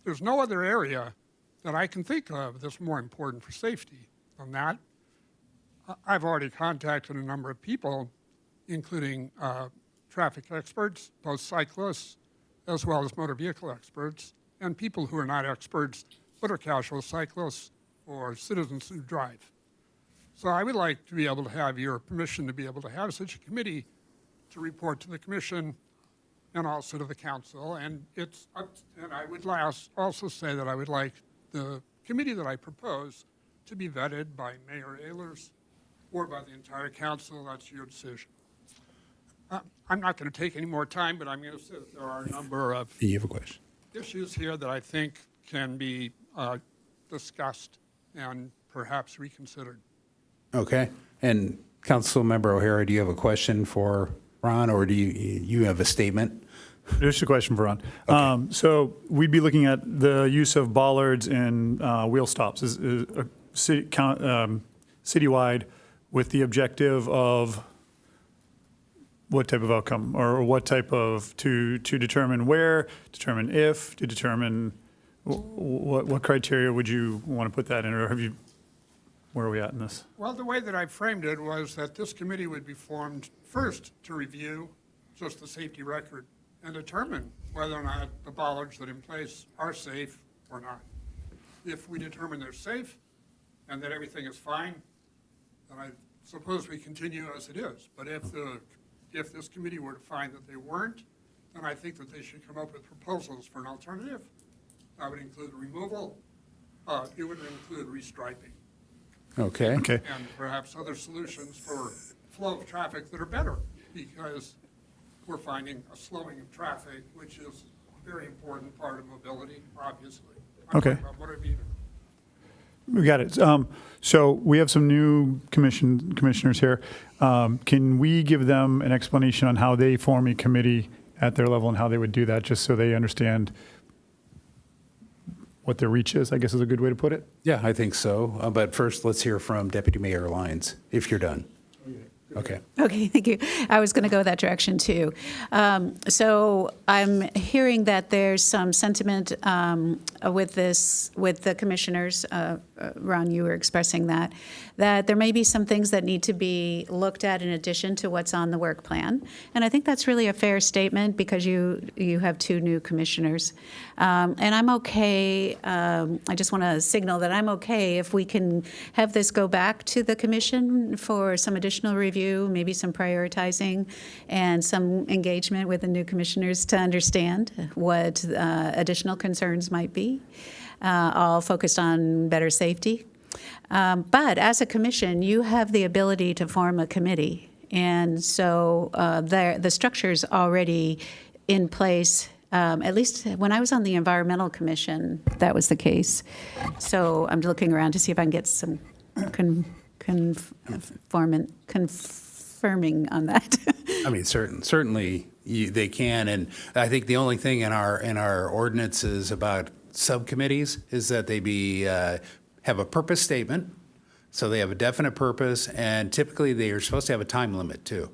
There's no other area that I can think of that's more important for safety than that. I've already contacted a number of people, including traffic experts, both cyclists as well as motor vehicle experts, and people who are not experts but are casual cyclists or citizens who drive. So I would like to be able to have your permission to be able to have such a committee to report to the commission and also to the council. And I would also say that I would like the committee that I propose to be vetted by Mayor Ehlers or by the entire council. That's your decision. I'm not going to take any more time, but I'm going to say that there are a number of You have a question? issues here that I think can be discussed and perhaps reconsidered. Okay. And Councilmember O'Hara, do you have a question for Ron, or do you have a statement? Just a question for Ron. So we'd be looking at the use of bollards and wheel stops is citywide with the objective of what type of outcome, or what type of, to determine where, determine if, to determine what criteria would you want to put that in, or have you, where are we at in this? Well, the way that I framed it was that this committee would be formed first to review just the safety record and determine whether or not the bollards that are in place are safe or not. If we determine they're safe and that everything is fine, then I suppose we continue as it is. But if this committee were to find that they weren't, then I think that they should come up with proposals for an alternative. That would include removal, it would include restriping, Okay. Okay. and perhaps other solutions for flow of traffic that are better, because we're finding a slowing of traffic, which is a very important part of mobility, obviously. I'm Okay. talking about motor vehicle. We got it. So we have some new commissioners here. Can we give them an explanation on how they form a committee at their level and how they would do that, just so they understand what their reach is, I guess is a good way to put it? Yeah, I think so. But first, let's hear from Deputy Mayor Lyons, if you're done. Okay. Okay, thank you. I was going to go that direction too. So I'm hearing that there's some sentiment with the commissioners. Ron, you were expressing that there may be some things that need to be looked at in addition to what's on the work plan. And I think that's really a fair statement, because you have 2 new commissioners. And I'm okay, I just want to signal that I'm okay if we can have this go back to the commission for some additional review, maybe some prioritizing, and some engagement with the new commissioners to understand what additional concerns might be, all focused on better safety. But as a commission, you have the ability to form a committee. And so the structure's already in place. At least when I was on the Environmental Commission, that was the case. So I'm looking around to see if I can get some confirming on that. I mean, certainly they can, and I think the only thing in our ordinances about subcommittees is that they have a purpose statement, so they have a definite purpose, and typically they are supposed to have a time limit too.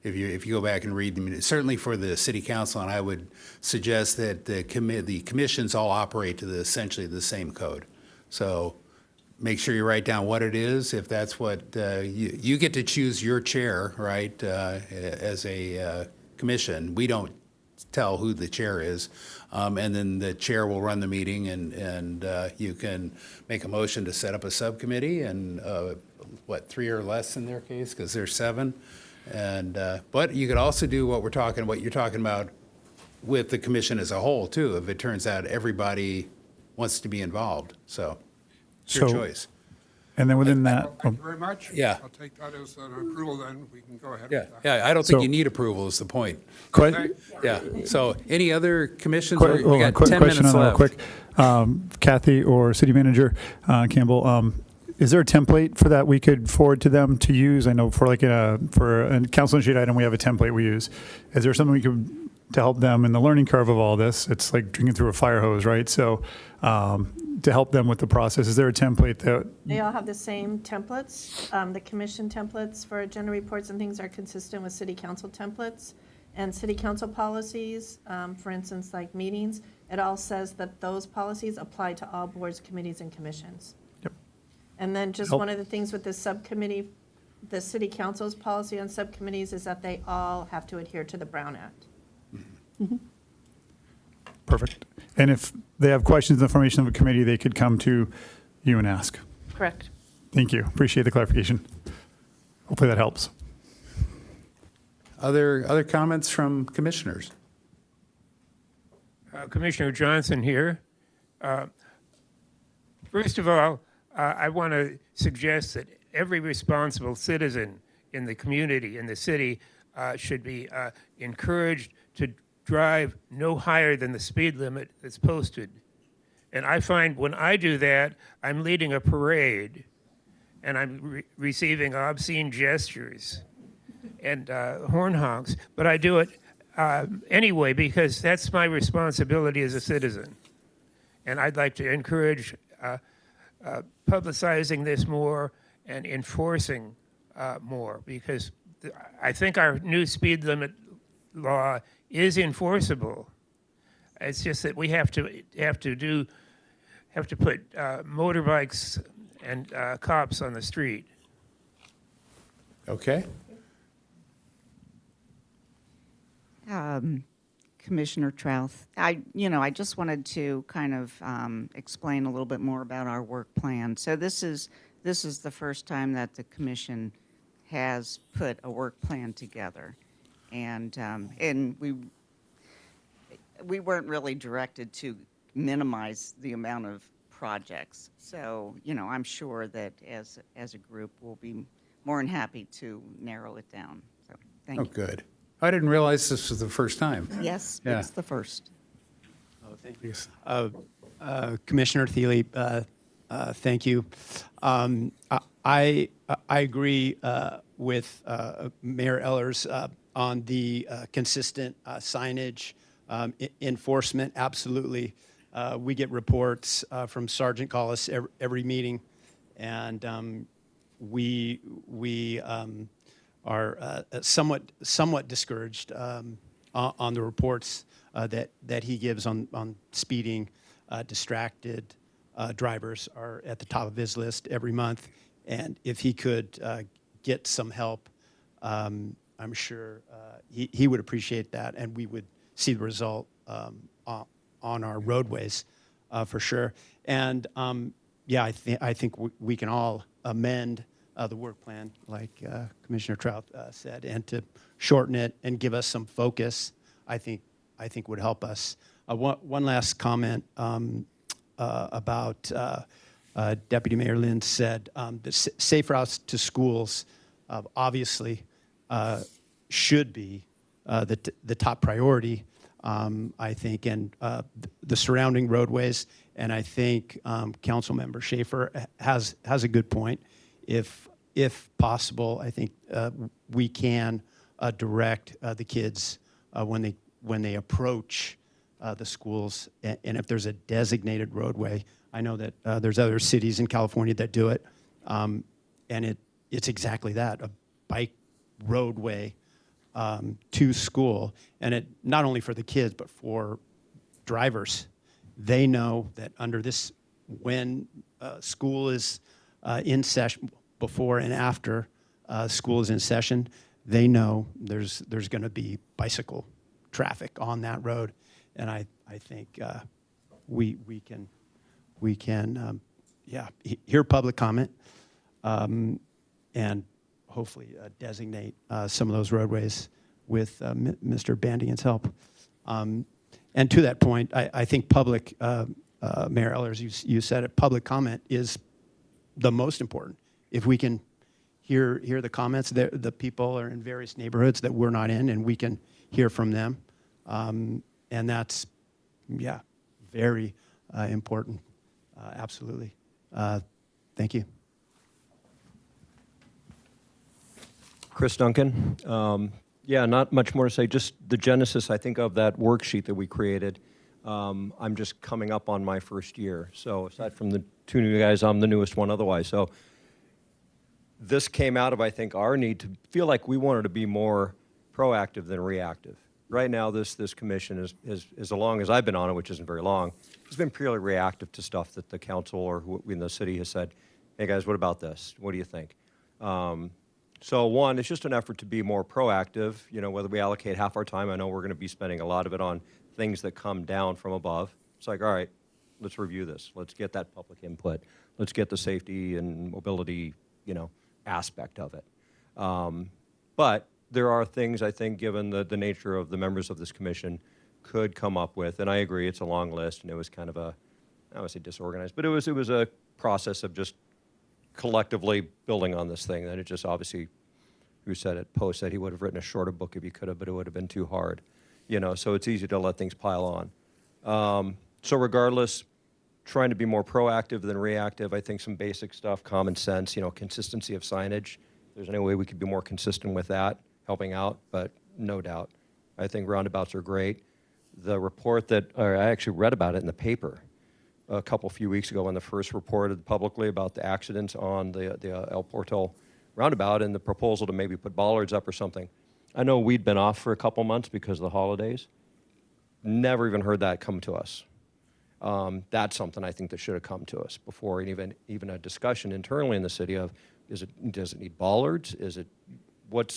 If you go back and read them, certainly for the city council, and I would suggest that the commissions all operate to essentially the same code. So make sure you write down what it is. If that's what you get to choose your chair, right? As a commission, we don't tell who the chair is, and then the chair will run the meeting, and you can make a motion to set up a subcommittee, and 3 or less in their case, because there's 7. And but you could also do what you're talking about with the commission as a whole too, if it turns out everybody wants to be involved. So It's your So- choice. And then within that, Well, thank you very much. Yeah. I'll take that as an approval, then we can go ahead Yeah, with that. yeah, I don't think So- you need approval is the point. que- Yeah, so any other commissions? que- We hold on, got quick 10 question minutes on that real left. quick. Kathy or City Manager Campbell, is there a template for that we could forward to them to use? I know for like for a council initiated item, we have a template we use. Is there something we could to help them in the learning curve of all this? It's like drinking through a fire hose, right? So to help them with the process, is there a template that They all have the same templates. The commission templates for agenda reports and things are consistent with city council templates and city council policies, for instance, like meetings. It all says that those policies apply to all boards, committees, and commissions. Yep. And then just Help. one of the things with the subcommittee, the city council's policy on subcommittees is that they all have to adhere to the Brown Act. perfect? And if they have questions and information of a committee, they could come to you and ask. Correct. Thank you. Appreciate the clarification. Hopefully that helps. Other comments from commissioners? Commissioner Johnson here. First of all, I want to suggest that every responsible citizen in the community, in the city, should be encouraged to drive no higher than the speed limit that's posted. And I find when I do that, I'm leading a parade and I'm receiving obscene gestures and horn honks, but I do it anyway because that's my responsibility as a citizen. And I'd like to encourage publicizing this more and enforcing more because I think our new speed limit law is enforceable. It's just that we have to put motorbikes and cops on the street. Okay. Commissioner Trouth, I just wanted to kind of explain a little bit more about our work plan. So this is the first time that the commission has put a work plan together, and we weren't really directed to minimize the amount of projects. So I'm sure that as a group we'll be more than happy to narrow it down. So thank Oh, you. good. I didn't realize this was the first time. Yes, Yeah. it's the first. Oh, thank you. Commissioner Thiele, thank you. I agree with Mayor Ellers on the consistent signage enforcement. Absolutely. We get reports from Sergeant Collis every meeting, and we are somewhat discouraged on the reports that he gives on speeding. Distracted drivers are at the top of his list every month, and if he could get some help, I'm sure he would appreciate that, and we would see the result on our roadways for sure. And yeah, I think we can all amend the work plan, like Commissioner Trout said, and to shorten it and give us some focus, I think would help us. One last comment about Deputy Mayor Lynn said the safe routes to schools obviously should be the top priority, I think, and the surrounding roadways. And I think Councilmember Schaefer has a good point. If possible, I think we can direct the kids when they approach the schools, and if there's a designated roadway. I know that there's other cities in California that do it, and it's exactly that, a bike roadway to school, and it not only for the kids but for drivers. They know that under this, when school is in session, before and after school is in session, they know there's going to be bicycle traffic on that road, and I think we can hear public comment and hopefully designate some of those roadways with Mr. Bandian's help. And to that point, I think public, Mayor Ellers, you said it, public comment is the most important. If we can hear the comments that the people are in various neighborhoods that we're not in, and we can hear from them, and that's, yeah, very important. Absolutely. Thank you. Chris Duncan. Yeah, not much more to say. Just the genesis, I think, of that worksheet that we created. I'm just coming up on my first year. So aside from the two new guys, I'm the newest one otherwise. So this came out of, I think, our need to feel like we wanted to be more proactive than reactive. Right now, this commission is as long as I've been on it, which isn't very long, has been purely reactive to stuff that the council or who in the city has said, hey guys, what about this? What do you think? So one, it's just an effort to be more proactive, you know, whether we allocate half our time. I know we're going to be spending a lot of it on things that come down from above. It's like, all right, let's review this. Let's get that public input. Let's get the safety and mobility, you know, aspect of it. But there are things, I think, given the nature of the members of this commission, could come up with, and I agree, it's a long list, and it was kind of a, I don't want to say disorganized, but it was a process of just collectively building on this thing. And it just obviously, who said it? Poe said he would have written a shorter book if he could have, but it would have been too hard. You know, so it's easy to let things pile on. So regardless, trying to be more proactive than reactive. I think some basic stuff, common sense, you know, consistency of signage. If there's any way we could be more consistent with that, helping out, but no doubt. I think roundabouts are great. The report that, or I actually read about it in the paper a few weeks ago when the first reported publicly about the accidents on the El Portal roundabout and the proposal to maybe put bollards up or something. I know we'd been off for a couple months because of the holidays. Never even heard that come to us. That's something I think that should have come to us before even a discussion internally in the city of, does it need bollards?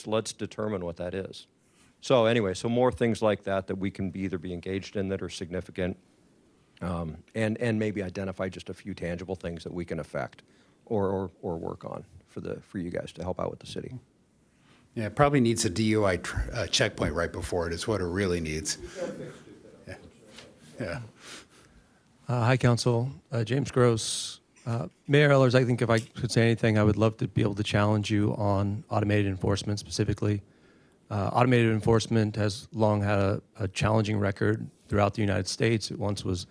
Let's determine what that is. So anyway, so more things like that we can either be engaged in that are significant, and maybe identify just a few tangible things that we can affect or work on for you guys to help out with the city. Yeah, it probably needs a DUI checkpoint right before it is what it really needs. Yeah. Yeah. Hi, Council. James Gross. Mayor Ellers, I think if I could say anything, I would love to be able to challenge you on automated enforcement specifically. Automated enforcement has long had a challenging record throughout the United States. It once was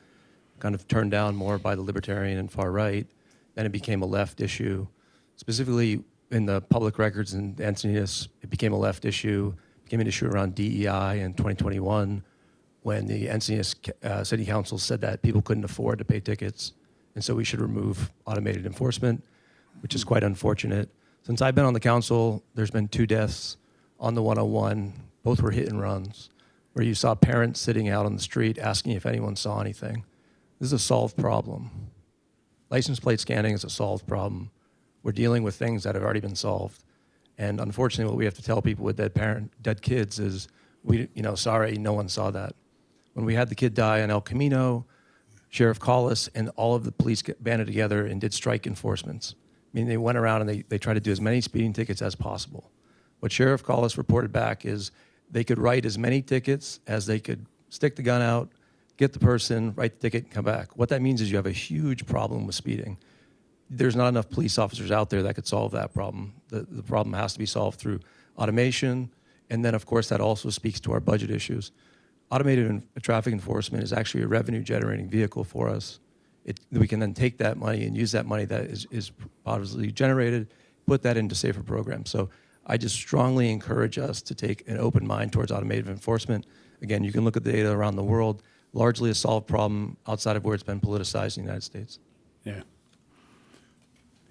kind of turned down more by the libertarian and far right. Then it became a left issue. Specifically in the public records in Encinitas, it became a left issue, became an issue around DEI in 2021 when the Encinitas City Council said that people couldn't afford to pay tickets. And so we should remove automated enforcement, which is quite unfortunate. Since I've been on the council, there's been 2 deaths on the 101. Both were hit and runs, where you saw parents sitting out on the street asking if anyone saw anything. This is a solved problem. License plate scanning is a solved problem. We're dealing with things that have already been solved. And unfortunately, what we have to tell people with dead kids is, sorry, no one saw that. When we had the kid die on El Camino, Sheriff Collis and all of the police banded together and did strike enforcements. I mean, they went around and they tried to do as many speeding tickets as possible. What Sheriff Collis reported back is they could write as many tickets as they could stick the gun out, get the person, write the ticket, and come back. What that means is you have a huge problem with speeding. There's not enough police officers out there that could solve that problem. The problem has to be solved through automation, and then, of course, that also speaks to our budget issues. Automated traffic enforcement is actually a revenue-generating vehicle for us. We can then take that money and use that money that is obviously generated, put that into safer programs. So I just strongly encourage us to take an open mind towards automated enforcement. Again, you can look at the data around the world, largely a solved problem outside of where it's been politicized in the United States. Yeah.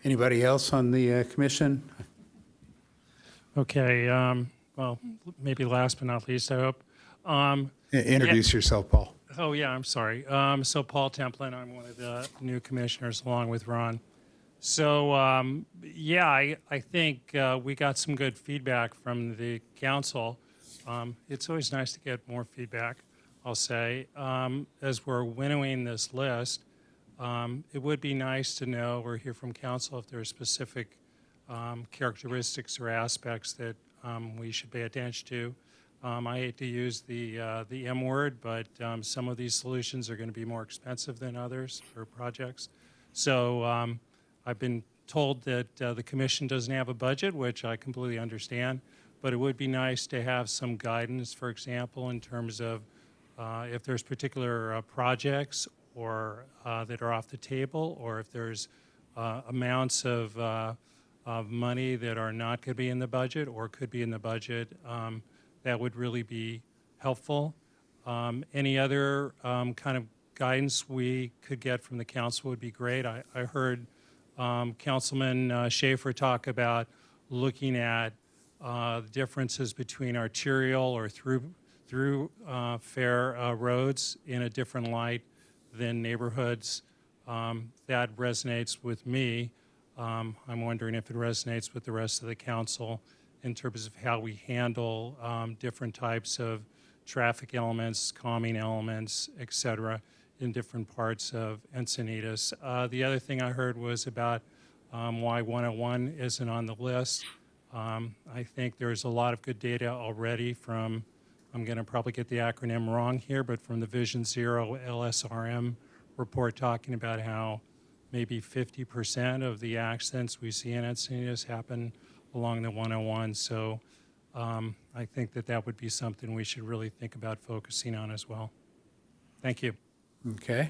Anybody else on the commission? Okay, well, maybe last but not least, I hope. Introduce yourself, Paul. Oh, yeah, I'm sorry. So Paul Templin, I'm one of the new commissioners along with Ron. So, I think we got some good feedback from the council. It's always nice to get more feedback, I'll say. As we're winnowing this list, it would be nice to know or hear from council if there are specific characteristics or aspects that we should pay attention to. I hate to use the M word, but some of these solutions are going to be more expensive than others for projects. So I've been told that the commission doesn't have a budget, which I completely understand, but it would be nice to have some guidance, for example, in terms of if there's particular projects or that are off the table, or if there's amounts of money that are not going to be in the budget or could be in the budget, that would really be helpful. Any other kind of guidance we could get from the council would be great. I heard Councilman Schaefer talk about looking at the differences between arterial or through fair roads in a different light than neighborhoods. That resonates with me. I'm wondering if it resonates with the rest of the council in terms of how we handle different types of traffic elements, calming elements, et cetera, in different parts of Encinitas. The other thing I heard was about why 101 isn't on the list. I think there's a lot of good data already from, I'm going to probably get the acronym wrong here, but from the Vision Zero LSRM report talking about how maybe 50% of the accidents we see in Encinitas happen along the 101. So I think that would be something we should really think about focusing on as well. Thank you. Okay.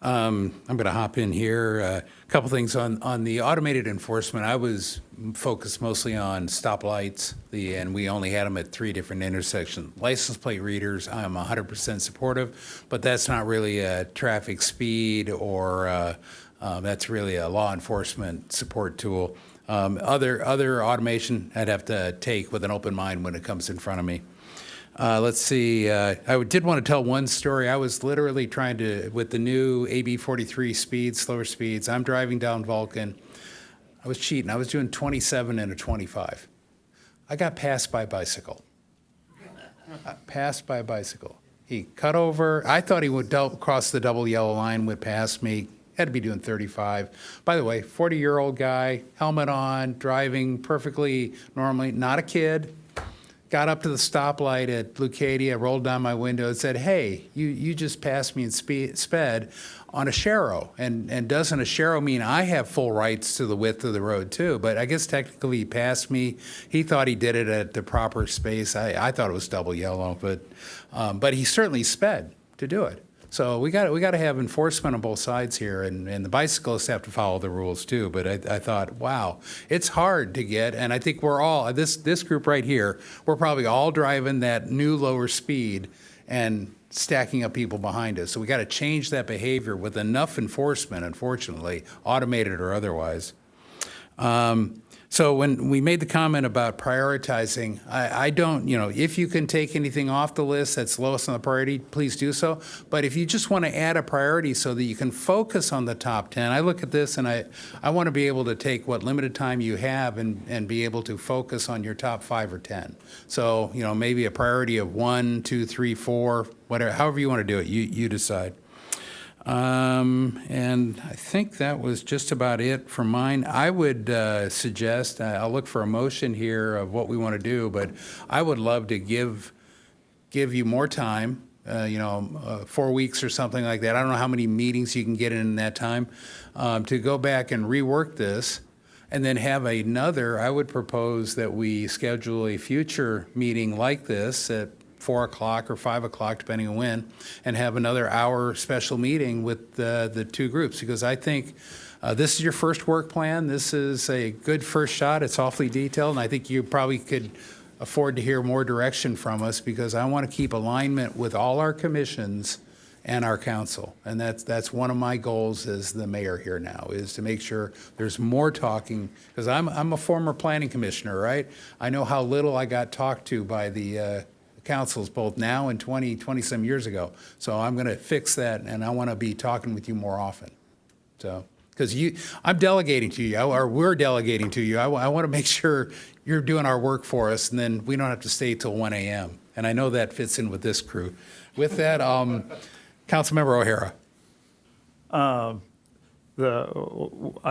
I'm going to hop in here. A couple things on the automated enforcement. I was focused mostly on stoplights, and we only had them at 3 different intersections. License plate readers, I'm 100% supportive, but that's not really a traffic speed or that's really a law enforcement support tool. Other automation I'd have to take with an open mind when it comes in front of me. Let's see, I did want to tell one story. I was literally trying to, with the new AB 43 speeds, slower speeds, I'm driving down Vulcan. I was cheating. I was doing 27 and a 25. I got passed by a bicycle. Passed by a bicycle. He cut over. I thought he would cross the double yellow line, went past me. Had to be doing 35. By the way, 40-year-old guy, helmet on, driving perfectly normally, not a kid. Got up to the stoplight at Lucadia, rolled down my window and said, hey, you just passed me and sped on a Sharrow. And doesn't a Sharrow mean I have full rights to the width of the road too? But I guess technically he passed me. He thought he did it at the proper space. I thought it was double yellow, but he certainly sped to do it. So we got to have enforcement on both sides here, and the bicyclists have to follow the rules too. But I thought, wow, it's hard to get, and I think we're all, this group right here, we're probably all driving that new lower speed and stacking up people behind us. So we got to change that behavior with enough enforcement, unfortunately, automated or otherwise. So when we made the comment about prioritizing, I don't, if you can take anything off the list that's lowest on the priority, please do so. But if you just want to add a priority so that you can focus on the top 10, I look at this and I want to be able to take what limited time you have and be able to focus on your top 5 or 10. So, maybe a priority of 1, 2, 3, 4, whatever, however you want to do it, you decide. And I think that was just about it for mine. I would suggest, I'll look for a motion here of what we want to do, but I would love to give you more time, 4 weeks or something like that. I don't know how many meetings you can get in that time, to go back and rework this. And then have another, I would propose that we schedule a future meeting like this at 4 o'clock or 5 o'clock, depending on when, and have another hour special meeting with the two groups. Because I think this is your first work plan. This is a good first shot. It's awfully detailed, and I think you probably could afford to hear more direction from us, because I want to keep alignment with all our commissions and our council. And that's one of my goals as the mayor here now, is to make sure there's more talking, because I'm a former planning commissioner, right? I know how little I got talked to by the councils both now and 20-some years ago. So I'm going to fix that, and I want to be talking with you more often. So, because I'm delegating to you, or we're delegating to you. I want to make sure you're doing our work for us, and then we don't have to stay till 1 a.m. And I know that fits in with this crew. With that, Councilmember O'Hara. I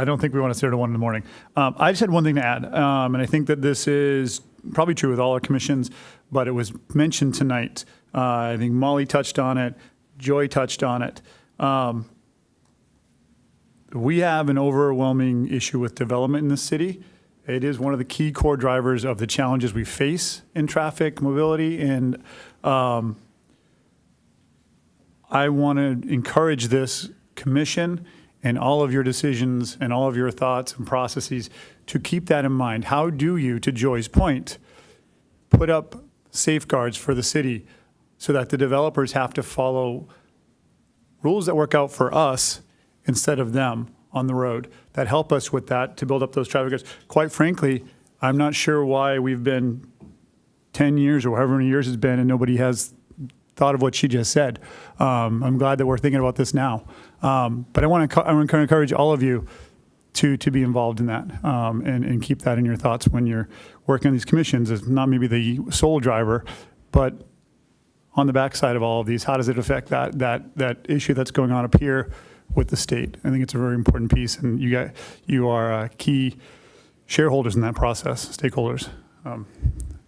don't think we want to stay to 1 in the morning. I just had one thing to add, and I think that this is probably true with all our commissions, but it was mentioned tonight. I think Molly touched on it, Joy touched on it. we have an overwhelming issue with development in the city. It is one of the key core drivers of the challenges we face in traffic mobility. And I want to encourage this commission and all of your decisions and all of your thoughts and processes to keep that in mind. How do you, to Joy's point, put up safeguards for the city so that the developers have to follow rules that work out for us instead of them on the road, that help us with that, to build up those traffic guards? Quite frankly, I'm not sure why we've been 10 years or however many years it's been and nobody has thought of what she just said. I'm glad that we're thinking about this now. But I want to encourage all of you to be involved in that and keep that in your thoughts when you're working on these commissions, as not maybe the sole driver, but on the backside of all of these, how does it affect that issue that's going on up here with the state? I think it's a very important piece, and you are key shareholders in that process, stakeholders.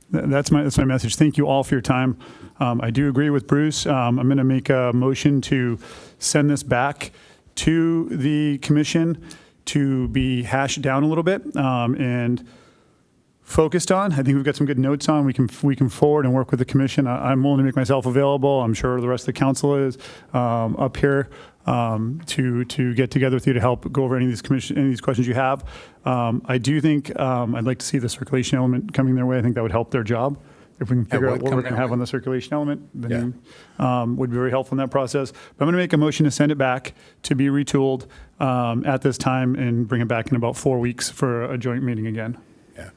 That's my message. Thank you all for your time. I do agree with Bruce. I'm going to make a motion to send this back to the commission to be hashed down a little bit and focused on. I think we've got some good notes on. We can forward and work with the commission. I'm willing to make myself available. I'm sure the rest of the council is up here to get together with you to help go over any of these questions you have. I do think I'd like to see the circulation element coming their way. I think that would help their job. If we can figure out what we're going to have on the circulation element, then would be very helpful in that process. But I'm going to make a motion to send it back to be retooled at this time and bring it back in about 4 weeks for a joint meeting again. Yeah.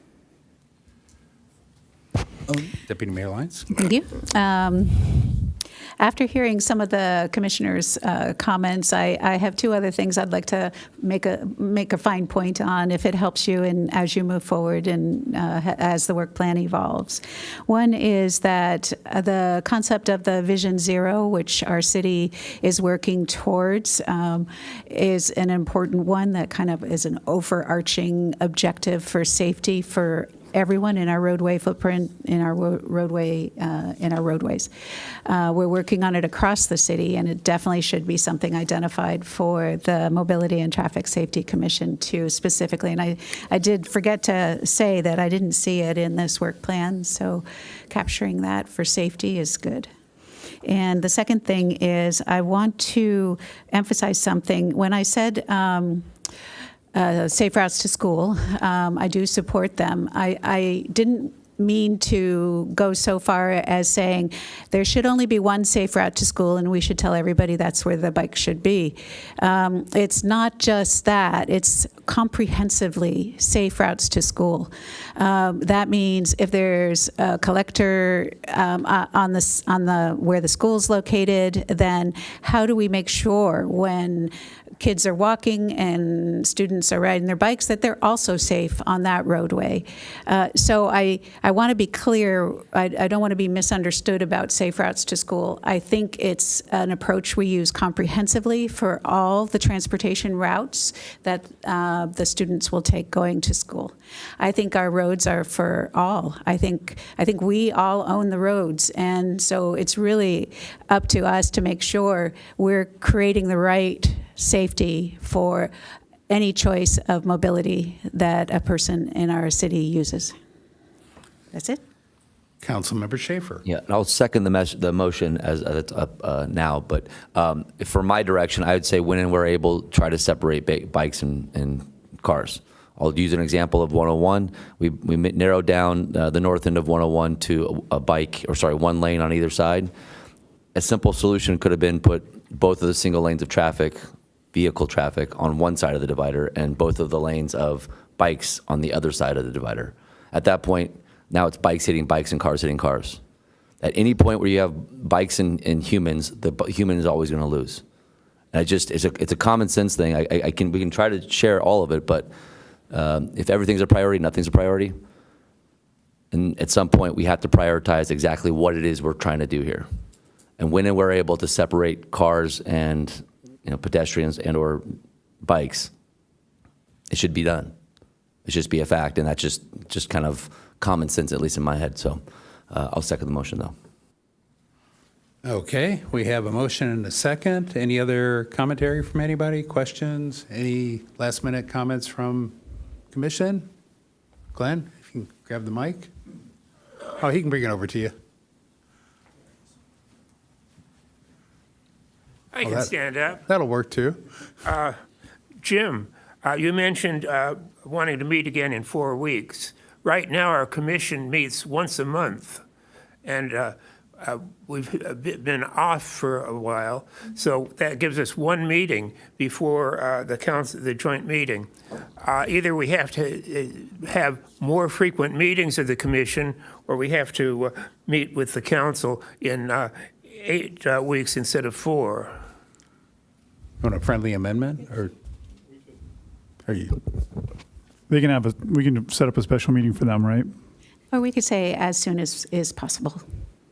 Deputy Mayor Lyons? Thank you. After hearing some of the commissioners' comments, I have two other things I'd like to make a fine point on, if it helps you and as you move forward and as the work plan evolves. One is that the concept of the Vision Zero, which our city is working towards, is an important one that kind of is an overarching objective for safety for everyone in our roadway footprint, in our roadways. We're working on it across the city, and it definitely should be something identified for the Mobility and Traffic Safety Commission too, specifically. And I did forget to say that I didn't see it in this work plan, so capturing that for safety is good. And the second thing is I want to emphasize something. When I said safe routes to school, I do support them. I didn't mean to go so far as saying there should only be one safe route to school and we should tell everybody that's where the bike should be. It's not just that, it's comprehensively safe routes to school. That means if there's a collector on the where the school's located, then how do we make sure when kids are walking and students are riding their bikes that they're also safe on that roadway? So I want to be clear. I don't want to be misunderstood about safe routes to school. I think it's an approach we use comprehensively for all the transportation routes that the students will take going to school. I think our roads are for all. I think we all own the roads, and so it's really up to us to make sure we're creating the right safety for any choice of mobility that a person in our city uses. That's it. Councilmember Schaefer. Yeah, and I'll second the motion as it's up now. But for my direction, I would say when and where able, try to separate bikes and cars. I'll use an example of 101. We narrowed down the north end of 101 to one lane on either side. A simple solution could have been put both of the single lanes of traffic, vehicle traffic, on one side of the divider and both of the lanes of bikes on the other side of the divider. At that point, now it's bikes hitting bikes and cars hitting cars. At any point where you have bikes and humans, the human is always going to lose. And it's a common sense thing. We can try to share all of it, but if everything's a priority, nothing's a priority. And at some point, we have to prioritize exactly what it is we're trying to do here. And when we're able to separate cars and pedestrians and or bikes, it should be done. It should just be a fact, and that's just kind of common sense, at least in my head. So I'll second the motion, though. Okay, we have a motion and a second. Any other commentary from anybody? Questions? Any last-minute comments from commission? Glenn, if you can grab the mic. Oh, he can bring it over to you. I can stand up. That'll work, too. Jim, you mentioned wanting to meet again in 4 weeks. Right now, our commission meets once a month, and we've been off for a while, so that gives us one meeting before the joint meeting. Either we have to have more frequent meetings of the commission, or we have to meet with the council in 8 weeks instead of 4. Want a friendly amendment, or are you? We can set up a special meeting for them, right? Or we could say as soon as is possible.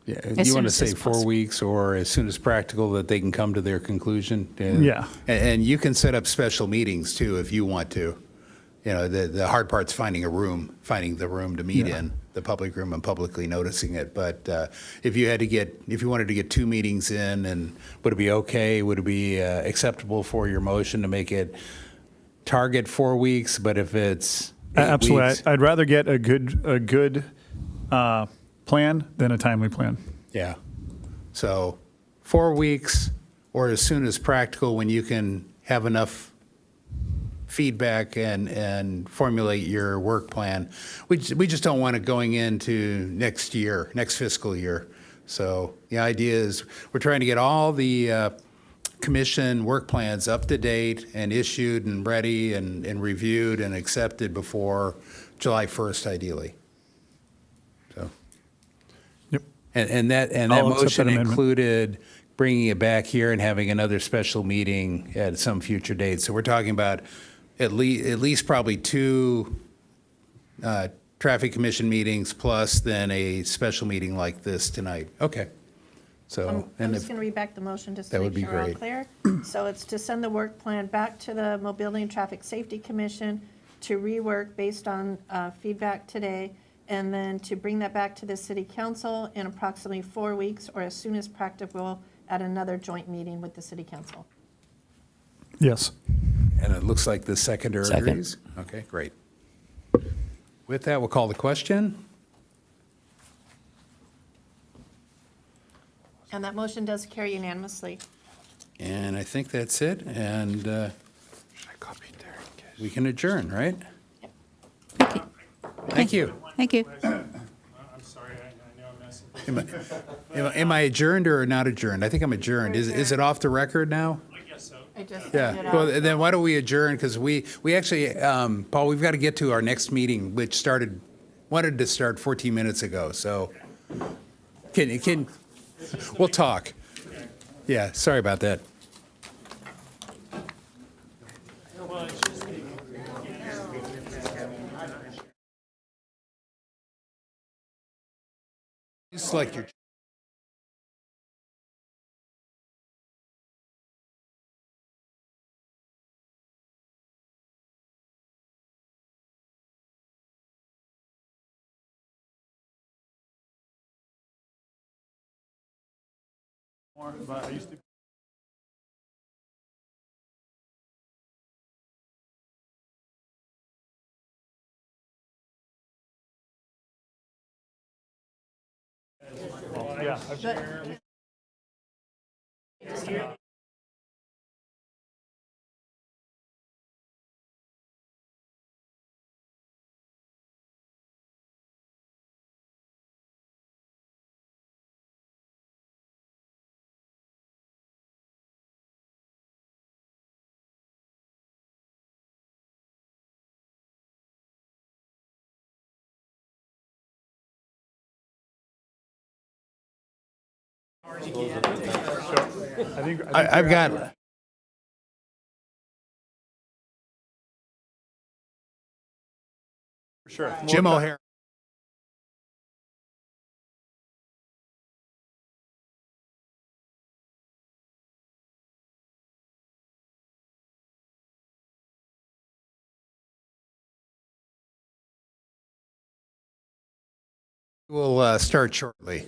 Yeah, As you soon want to as say is 4 possible. weeks or as soon as practical that they can come to their conclusion? Yeah. And you can set up special meetings too if you want to. You know, the hard part's finding the room to meet in, the public room and publicly noticing it. But if you wanted to get 2 meetings in, and would it be okay? Would it be acceptable for your motion to make it target 4 weeks? But if it's 8 Absolutely. weeks, I'd rather get a good plan than a timely plan. yeah. So 4 weeks or as soon as practical when you can have enough feedback and formulate your work plan. We just don't want it going into next fiscal year. So the idea is we're trying to get all the commission work plans up to date and issued and ready and reviewed and accepted before July 1st, ideally. So. Yep. And that I'll accept motion that amendment. included bringing it back here and having another special meeting at some future date. So we're talking about at least probably 2 traffic commission meetings plus then a special meeting like this tonight. Okay. So, I'm and just if, going to read back the motion just to That make would be sure we're all great. clear. So it's to send the work plan back to the Mobility and Traffic Safety Commission to rework based on feedback today, and then to bring that back to the city council in approximately 4 weeks or as soon as practical at another joint meeting with the city council. Yes. and it looks like the seconder Second. agrees. Okay, great. With that, we'll call the question. And that motion does carry unanimously. And I think that's it, and we can adjourn, right? Thank you. Thank you. I'm sorry, I know I'm messing. Am I adjourned or not adjourned? I think I'm adjourned. Is it off the record now? I guess so. I just Yeah, well, then why don't we adjourn, because we actually, Paul, we've got to get to our next meeting, which wanted to start 14 minutes ago, so we'll talk. Yeah, sorry about that. You select your. But I used to. Yeah. I've got. Sure. Jim O'Hare. We'll start shortly.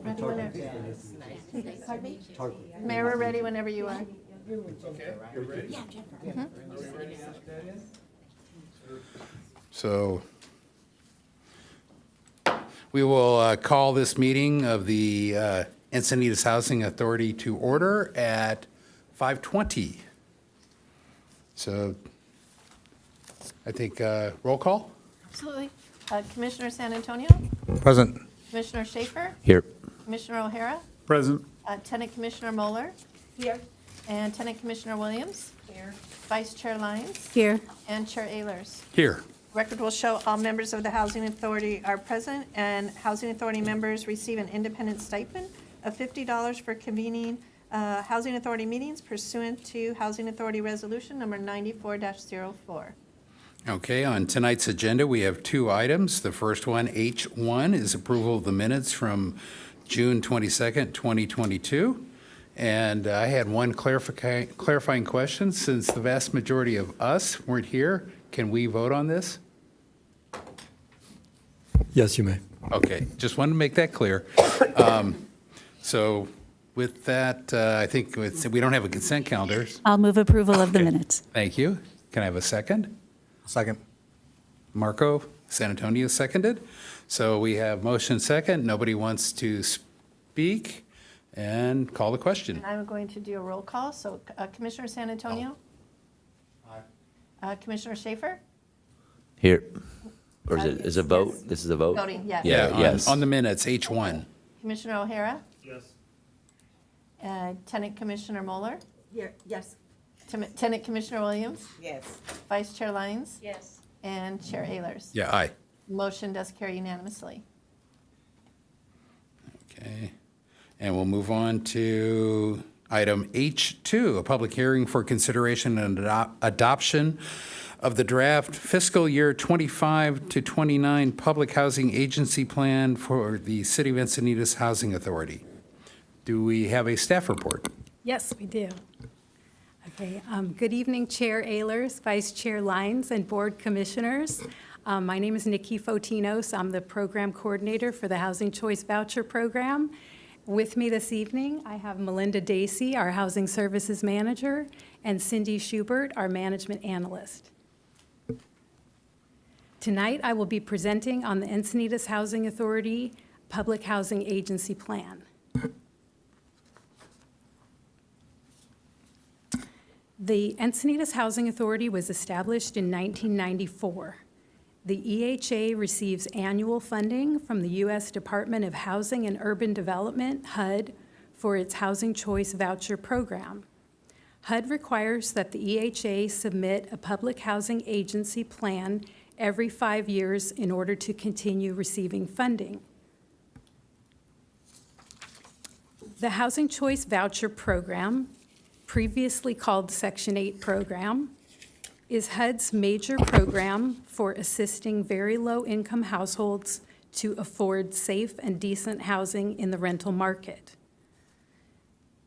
Ready whenever. Pardon me? Mayor, we're ready whenever you are. Okay, you're ready? So we will call this meeting of the Encinitas Housing Authority to order at 5:20. So I think roll call? Absolutely. Commissioner San Antonio? Present. Commissioner Schaefer? Here. Commissioner O'Hara? Present. Tenant Commissioner Moeller? Here. And Tenant Commissioner Williams? Here. Vice Chair Lyons? Here. And Chair Ehlers. Here. Record will show all members of the Housing Authority are present, and Housing Authority members receive an independent stipend of $50 for convening Housing Authority meetings pursuant to Housing Authority Resolution Number 94-04. Okay, on tonight's agenda, we have two items. The first one, H1, is approval of the minutes from June 22nd, 2022. And I had one clarifying question. Since the vast majority of us weren't here, can we vote on this? Yes, you may. Okay, just wanted to make that clear. So with that, I think we don't have a consent calendar. I'll move approval of the minutes. Thank you. Can I have a second? Second. Marco San Antonio seconded. So we have motion second. Nobody wants to speak, and call the question. And I'm going to do a roll call. So Commissioner San Antonio? Aye. Commissioner Schaefer? Here. Or is it vote? Yes. This is a vote? Voting, yes. Yeah, yes. On the minutes, H1. Commissioner O'Hara? Yes. Tenant Commissioner Moeller? Here, yes. Tenant Commissioner Williams? Yes. Vice Chair Lyons? Yes. And Chair Ayers? Yeah, aye. Motion does carry unanimously. Okay. And we'll move on to item H2, a public hearing for consideration and adoption of the draft fiscal year 25 to 29 Public Housing Agency Plan for the City of Encinitas Housing Authority. Do we have a staff report? Yes, we do. Okay, good evening, Chair Ehlers, Vice Chair Lyons, and Board Commissioners. My name is Nikki Fotinos. I'm the Program Coordinator for the Housing Choice Voucher Program. With me this evening, I have Melinda Dacey, our Housing Services Manager, and Cindy Schubert, our Management Analyst. Tonight, I will be presenting on the Encinitas Housing Authority Public Housing Agency Plan. The Encinitas Housing Authority was established in 1994. The EHA receives annual funding from the U.S. Department of Housing and Urban Development, HUD, for its Housing Choice Voucher Program. HUD requires that the EHA submit a public housing agency plan every 5 years in order to continue receiving funding. The Housing Choice Voucher Program, previously called Section 8 Program, is HUD's major program for assisting very low-income households to afford safe and decent housing in the rental market.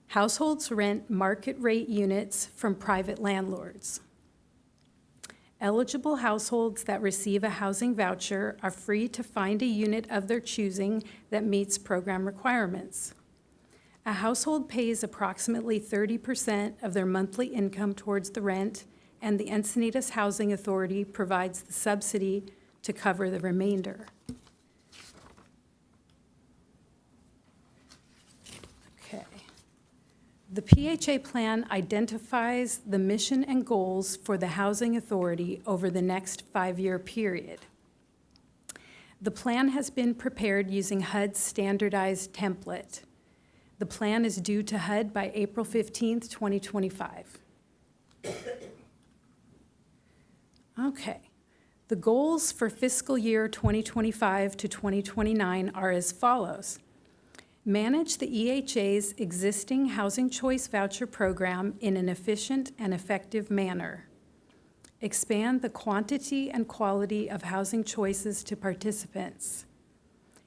Households rent market-rate units from private landlords. Eligible households that receive a housing voucher are free to find a unit of their choosing that meets program requirements. A household pays approximately 30% of their monthly income towards the rent, and the Encinitas Housing Authority provides the subsidy to cover the remainder. Okay. The PHA plan identifies the mission and goals for the Housing Authority over the next 5-year period. The plan has been prepared using HUD's standardized template. The plan is due to HUD by April 15th, 2025. Okay. The goals for fiscal year 2025 to 2029 are as follows. Manage the EHA's existing Housing Choice Voucher Program in an efficient and effective manner. Expand the quantity and quality of housing choices to participants.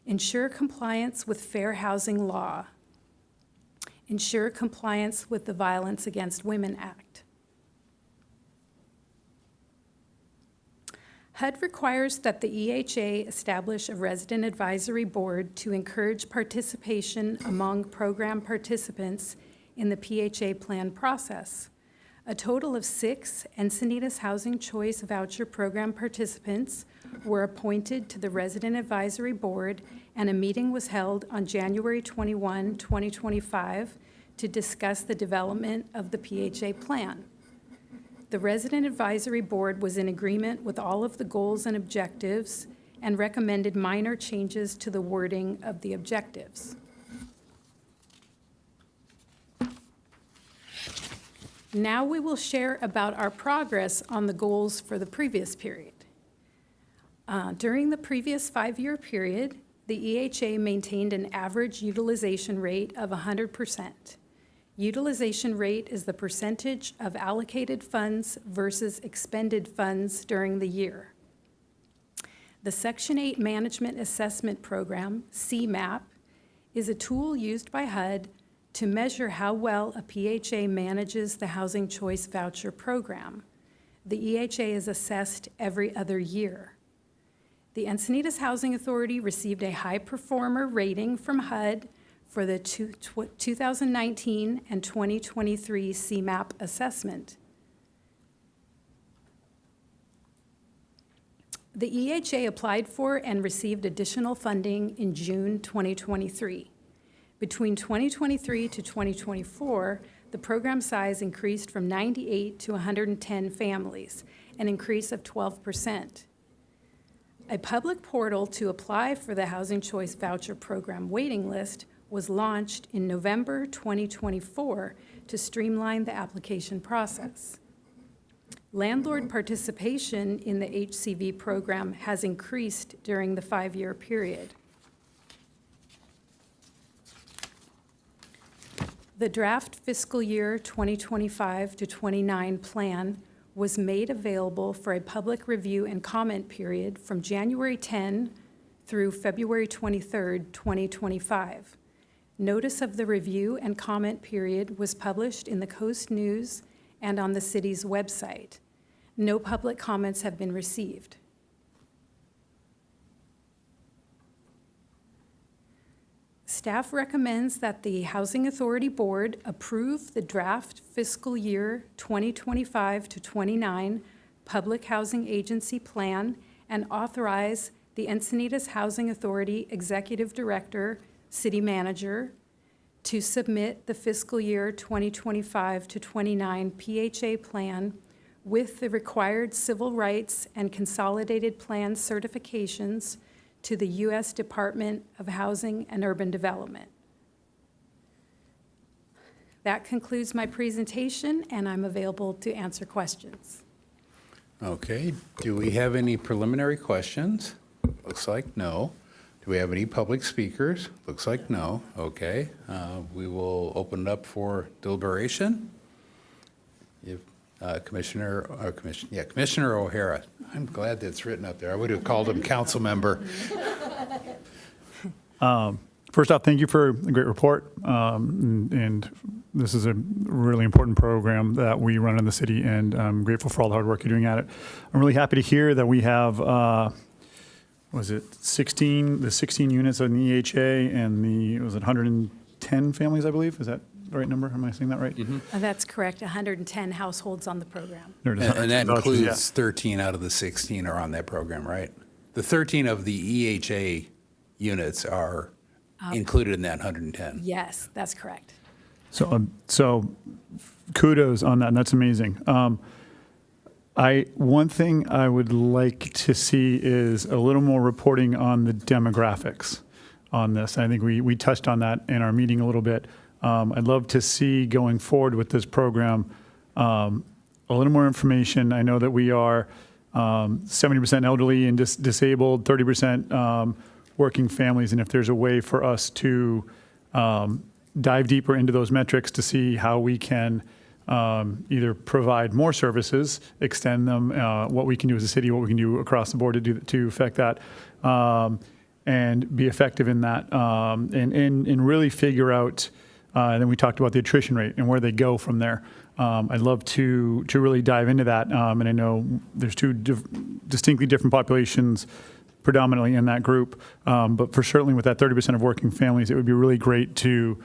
Ensure compliance with fair housing law. Ensure compliance with the Violence Against Women Act. HUD requires that the EHA establish a resident advisory board to encourage participation among program participants in the PHA plan process. A total of 6 Encinitas Housing Choice Voucher Program participants were appointed to the Resident Advisory Board, and a meeting was held on January 21, 2025 to discuss the development of the PHA plan. The Resident Advisory Board was in agreement with all of the goals and objectives and recommended minor changes to the wording of the objectives. Now we will share about our progress on the goals for the previous period. During the previous 5-year period, the EHA maintained an average utilization rate of 100%. Utilization rate is the percentage of allocated funds versus expended funds during the year. The Section 8 Management Assessment Program, CMAP, is a tool used by HUD to measure how well a PHA manages the Housing Choice Voucher Program. The EHA is assessed every other year. The Encinitas Housing Authority received a high performer rating from HUD for the 2019 and 2023 CMAP assessment. The EHA applied for and received additional funding in June 2023. Between 2023 to 2024, the program size increased from 98 to 110 families, an increase of 12%. A public portal to apply for the Housing Choice Voucher Program waiting list was launched in November 2024 to streamline the application process. Landlord participation in the HCV program has increased during the 5-year period. The draft fiscal year 2025 to 29 plan was made available for a public review and comment period from January 10 through February 23, 2025. Notice of the review and comment period was published in the Coast News and on the city's website. No public comments have been received. Staff recommends that the Housing Authority Board approve the draft fiscal year 2025 to 29 Public Housing Agency Plan and authorize the Encinitas Housing Authority Executive Director, City Manager, to submit the fiscal year 2025 to 29 PHA plan with the required civil rights and consolidated plan certifications to the U.S. Department of Housing and Urban Development. That concludes my presentation, and I'm available to answer questions. Okay, do we have any preliminary questions? Looks like no. Do we have any public speakers? Looks like no. Okay, we will open it up for deliberation. If Commissioner O'Hara. I'm glad that's written up there. I would have called him council member. First off, thank you for a great report. And this is a really important program that we run in the city, and I'm grateful for all the hard work you're doing at it. I'm really happy to hear that we have, was it 16 units on the EHA and was it 110 families, I believe? Is that the right number? Am I saying that right? That's correct, 110 households on the program. There it is. And that Vouchers, includes 13 out of the 16 are on that program, right? The 13 of the EHA units are included in that 110. Yes, that's correct. So kudos on that, and that's amazing. One thing I would like to see is a little more reporting on the demographics on this. I think we touched on that in our meeting a little bit. I'd love to see going forward with this program a little more information. I know that we are 70% elderly and disabled, 30% working families, and if there's a way for us to dive deeper into those metrics to see how we can either provide more services, extend them, what we can do as a city, what we can do across the board to affect that, and be effective in that, and really figure out. And then we talked about the attrition rate and where they go from there. I'd love to really dive into that, and I know there's two distinctly different populations predominantly in that group, but for certainly with that 30% of working families, it would be really great to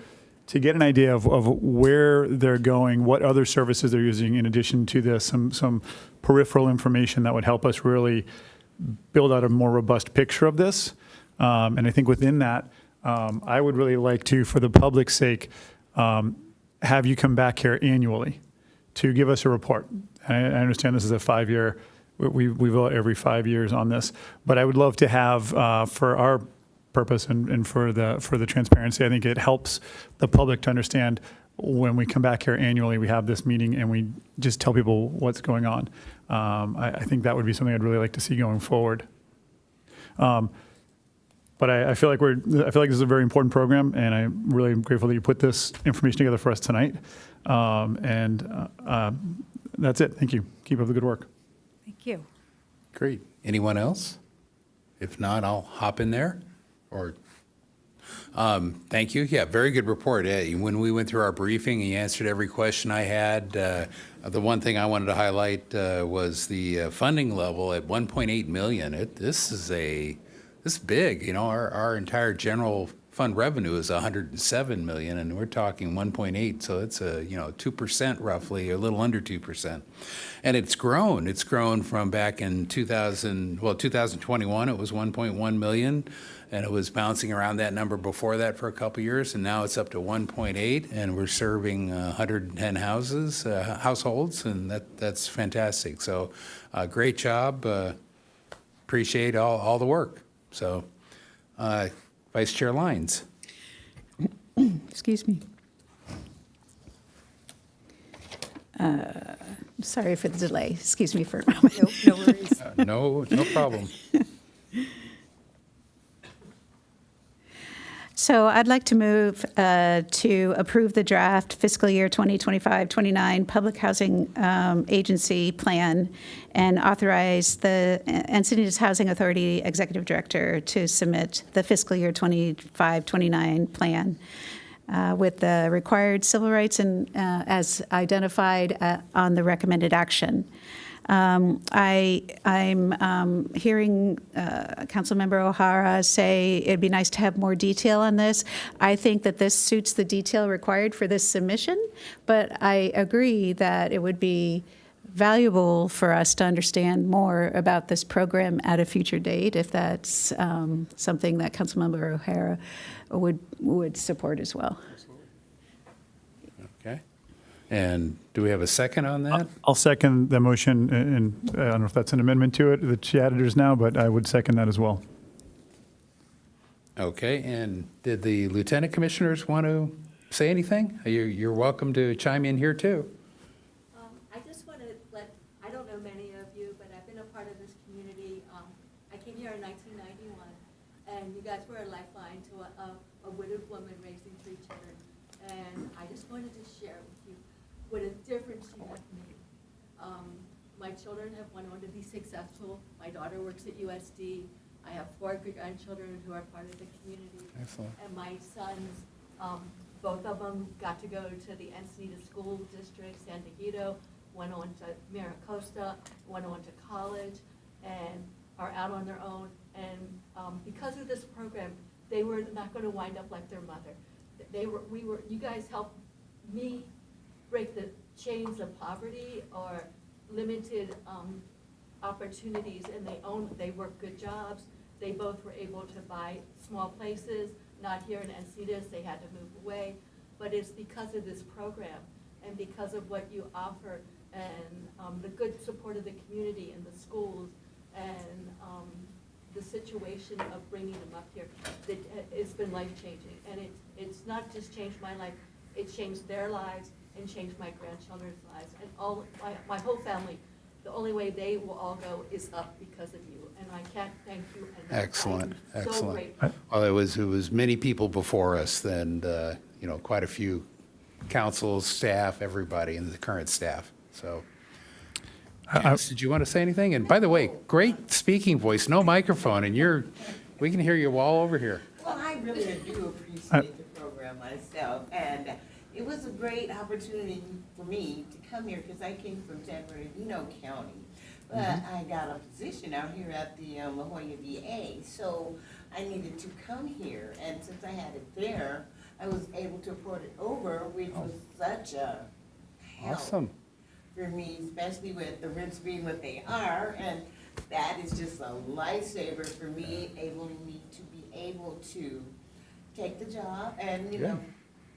get an idea of where they're going, what other services they're using in addition to this, some peripheral information that would help us really build out a more robust picture of this. And I think within that, I would really like to, for the public's sake, have you come back here annually to give us a report. I understand this is a 5-year, we vote every 5 years on this, but I would love to have, for our purpose and for the transparency, I think it helps the public to understand when we come back here annually, we have this meeting and we just tell people what's going on. I think that would be something I'd really like to see going forward. But I feel like this is a very important program, and I'm really grateful that you put this information together for us tonight. That's it. Thank you. Keep up the good work. Thank you. Great. Anyone else? If not, I'll hop in there. Thank you. Yeah, very good report. When we went through our briefing, he answered every question I had. The one thing I wanted to highlight was the funding level at 1.8 million. This is big. You know, our entire general fund revenue is 107 million, and we're talking 1.8. So it's 2% roughly, a little under 2%, and it's grown. It's grown from back in 2021. It was 1.1 million. And it was bouncing around that number before that for a couple of years, and now it's up to 1.8, and we're serving 110 households, and that's fantastic. So, great job. appreciate all the work. So, Vice Chair Lyons. Excuse me. Sorry for the delay. Excuse me for a moment. No worries. No problem. So I'd like to move to approve the draft fiscal year 2025-29 Public Housing Agency Plan and authorize the Encinitas Housing Authority Executive Director to submit the fiscal year 25-29 plan with the required civil rights and as identified on the recommended action. I'm hearing Councilmember O'Hara say it'd be nice to have more detail on this. I think that this suits the detail required for this submission, but I agree that it would be valuable for us to understand more about this program at a future date, if that's something that Councilmember O'Hara would support as well. Okay. And do we have a second on that? I'll second the motion, and I don't know if that's an amendment to it that she added just now, but I would second that as well. Okay, and did the lieutenant commissioners want to say anything? You're welcome to chime in here, too. I just want to I don't know many of you, but I've been a part of this community. I came here in 1991, and you guys were a lifeline to a widowed woman raising 3 children. And I just wanted to share with you what a difference you have made. My children have went on to be successful. My daughter works at USD. I have 4 grandchildren who are part of the community. Excellent. And my sons, both of them got to go to the Encinitas School District, San Diego, went on to Maricosta, went on to college, and are out on their own. And because of this program, they were not going to wind up like their mother. You guys helped me break the chains of poverty or limited opportunities, and they work good jobs. They both were able to buy small places, not here in Encinitas, they had to move away. But it's because of this program and because of what you offer and the good support of the community and the schools and the situation of bringing them up here, that it's been life-changing. And it's not just changed my life, it changed their lives and changed my grandchildren's lives. And all my whole family, the only way they will all go is up because of you. And I can't thank you enough. Excellent, I'm so excellent. grateful. Well, it was many people before us, and, quite a few councils, staff, everybody, and the current staff, so. Janice, did you want to say anything? And by the way, great speaking voice, no microphone, and we can hear you all over here. Well, I really do appreciate the program myself, and it was a great opportunity for me to come here because I came from San Bernardino County, but I got a position out here at the La Jolla VA, so I needed to come here, and since I had it there, I was able to port it over, which was such a help. Awesome. For me, especially with the rents being what they are, and that is just a lifesaver for me, enabling me to be able to take the job and,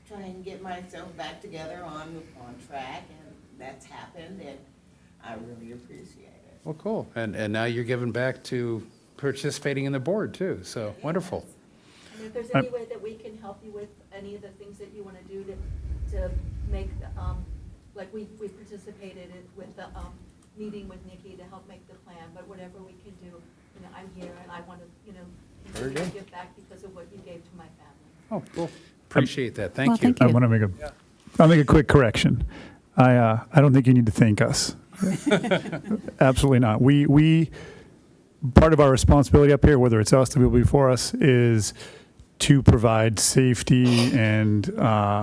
try and get myself back together on track, and that's happened, and I really appreciate it. Well, cool. And now you're giving back to participating in the board, too, so wonderful. And if there's any way that we can help you with any of the things that you want to do to make, like we participated with the meeting with Nikki to help make the plan, but whatever we can do, I'm here and I want to, Very continue to good. give back because of what you gave to my family. Oh, cool. Appreciate that. Thank Well, you. thank you. I want to I'll make a quick correction. I don't think you need to thank us. Absolutely not. We part of our responsibility up here, whether it's us, the people before us, is to provide safety and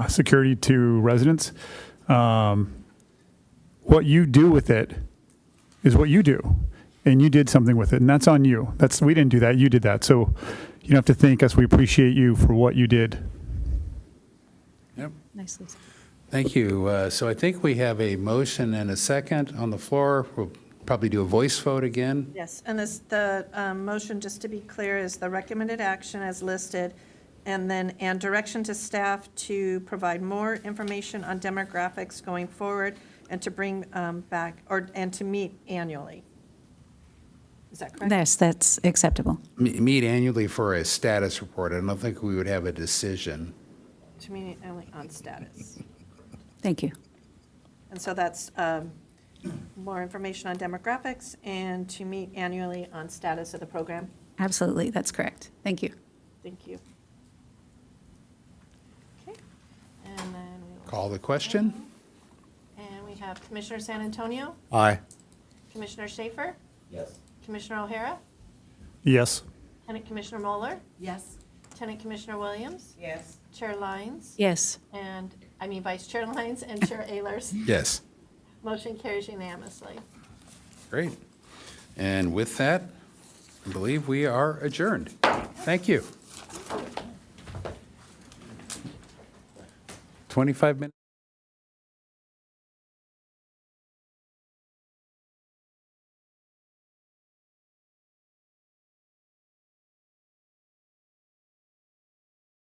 security to residents. What you do with it is what you do, and you did something with it, and that's on you. We didn't do that. You did that. So you don't have to thank us. We appreciate you for what you did. Yep. Nice, Lisa. Thank you. So I think we have a motion and a second on the floor. We'll probably do a voice vote again. Yes, and the motion, just to be clear, is the recommended action as listed, and direction to staff to provide more information on demographics going forward and to bring back, and to meet annually. Is that correct? Yes, that's acceptable. Meet annually for a status report. I don't think we would have a decision. To meet only on status. Thank you. And so that's more information on demographics and to meet annually on status of the program. Absolutely, that's correct. Thank you. Thank you. Okay, and then we Call the question? and we have Commissioner San Antonio, Aye. Commissioner Schaefer, Yes. Commissioner O'Hara, Yes. Lieutenant Commissioner Moeller, Yes. Lieutenant Commissioner Williams, Yes. Chair Lyons, Yes. and, Vice Chair Lyons and Chair Ehlers. Yes. Motion carries unanimously. Great. And with that, I believe we are adjourned. Thank you. 25 minutes.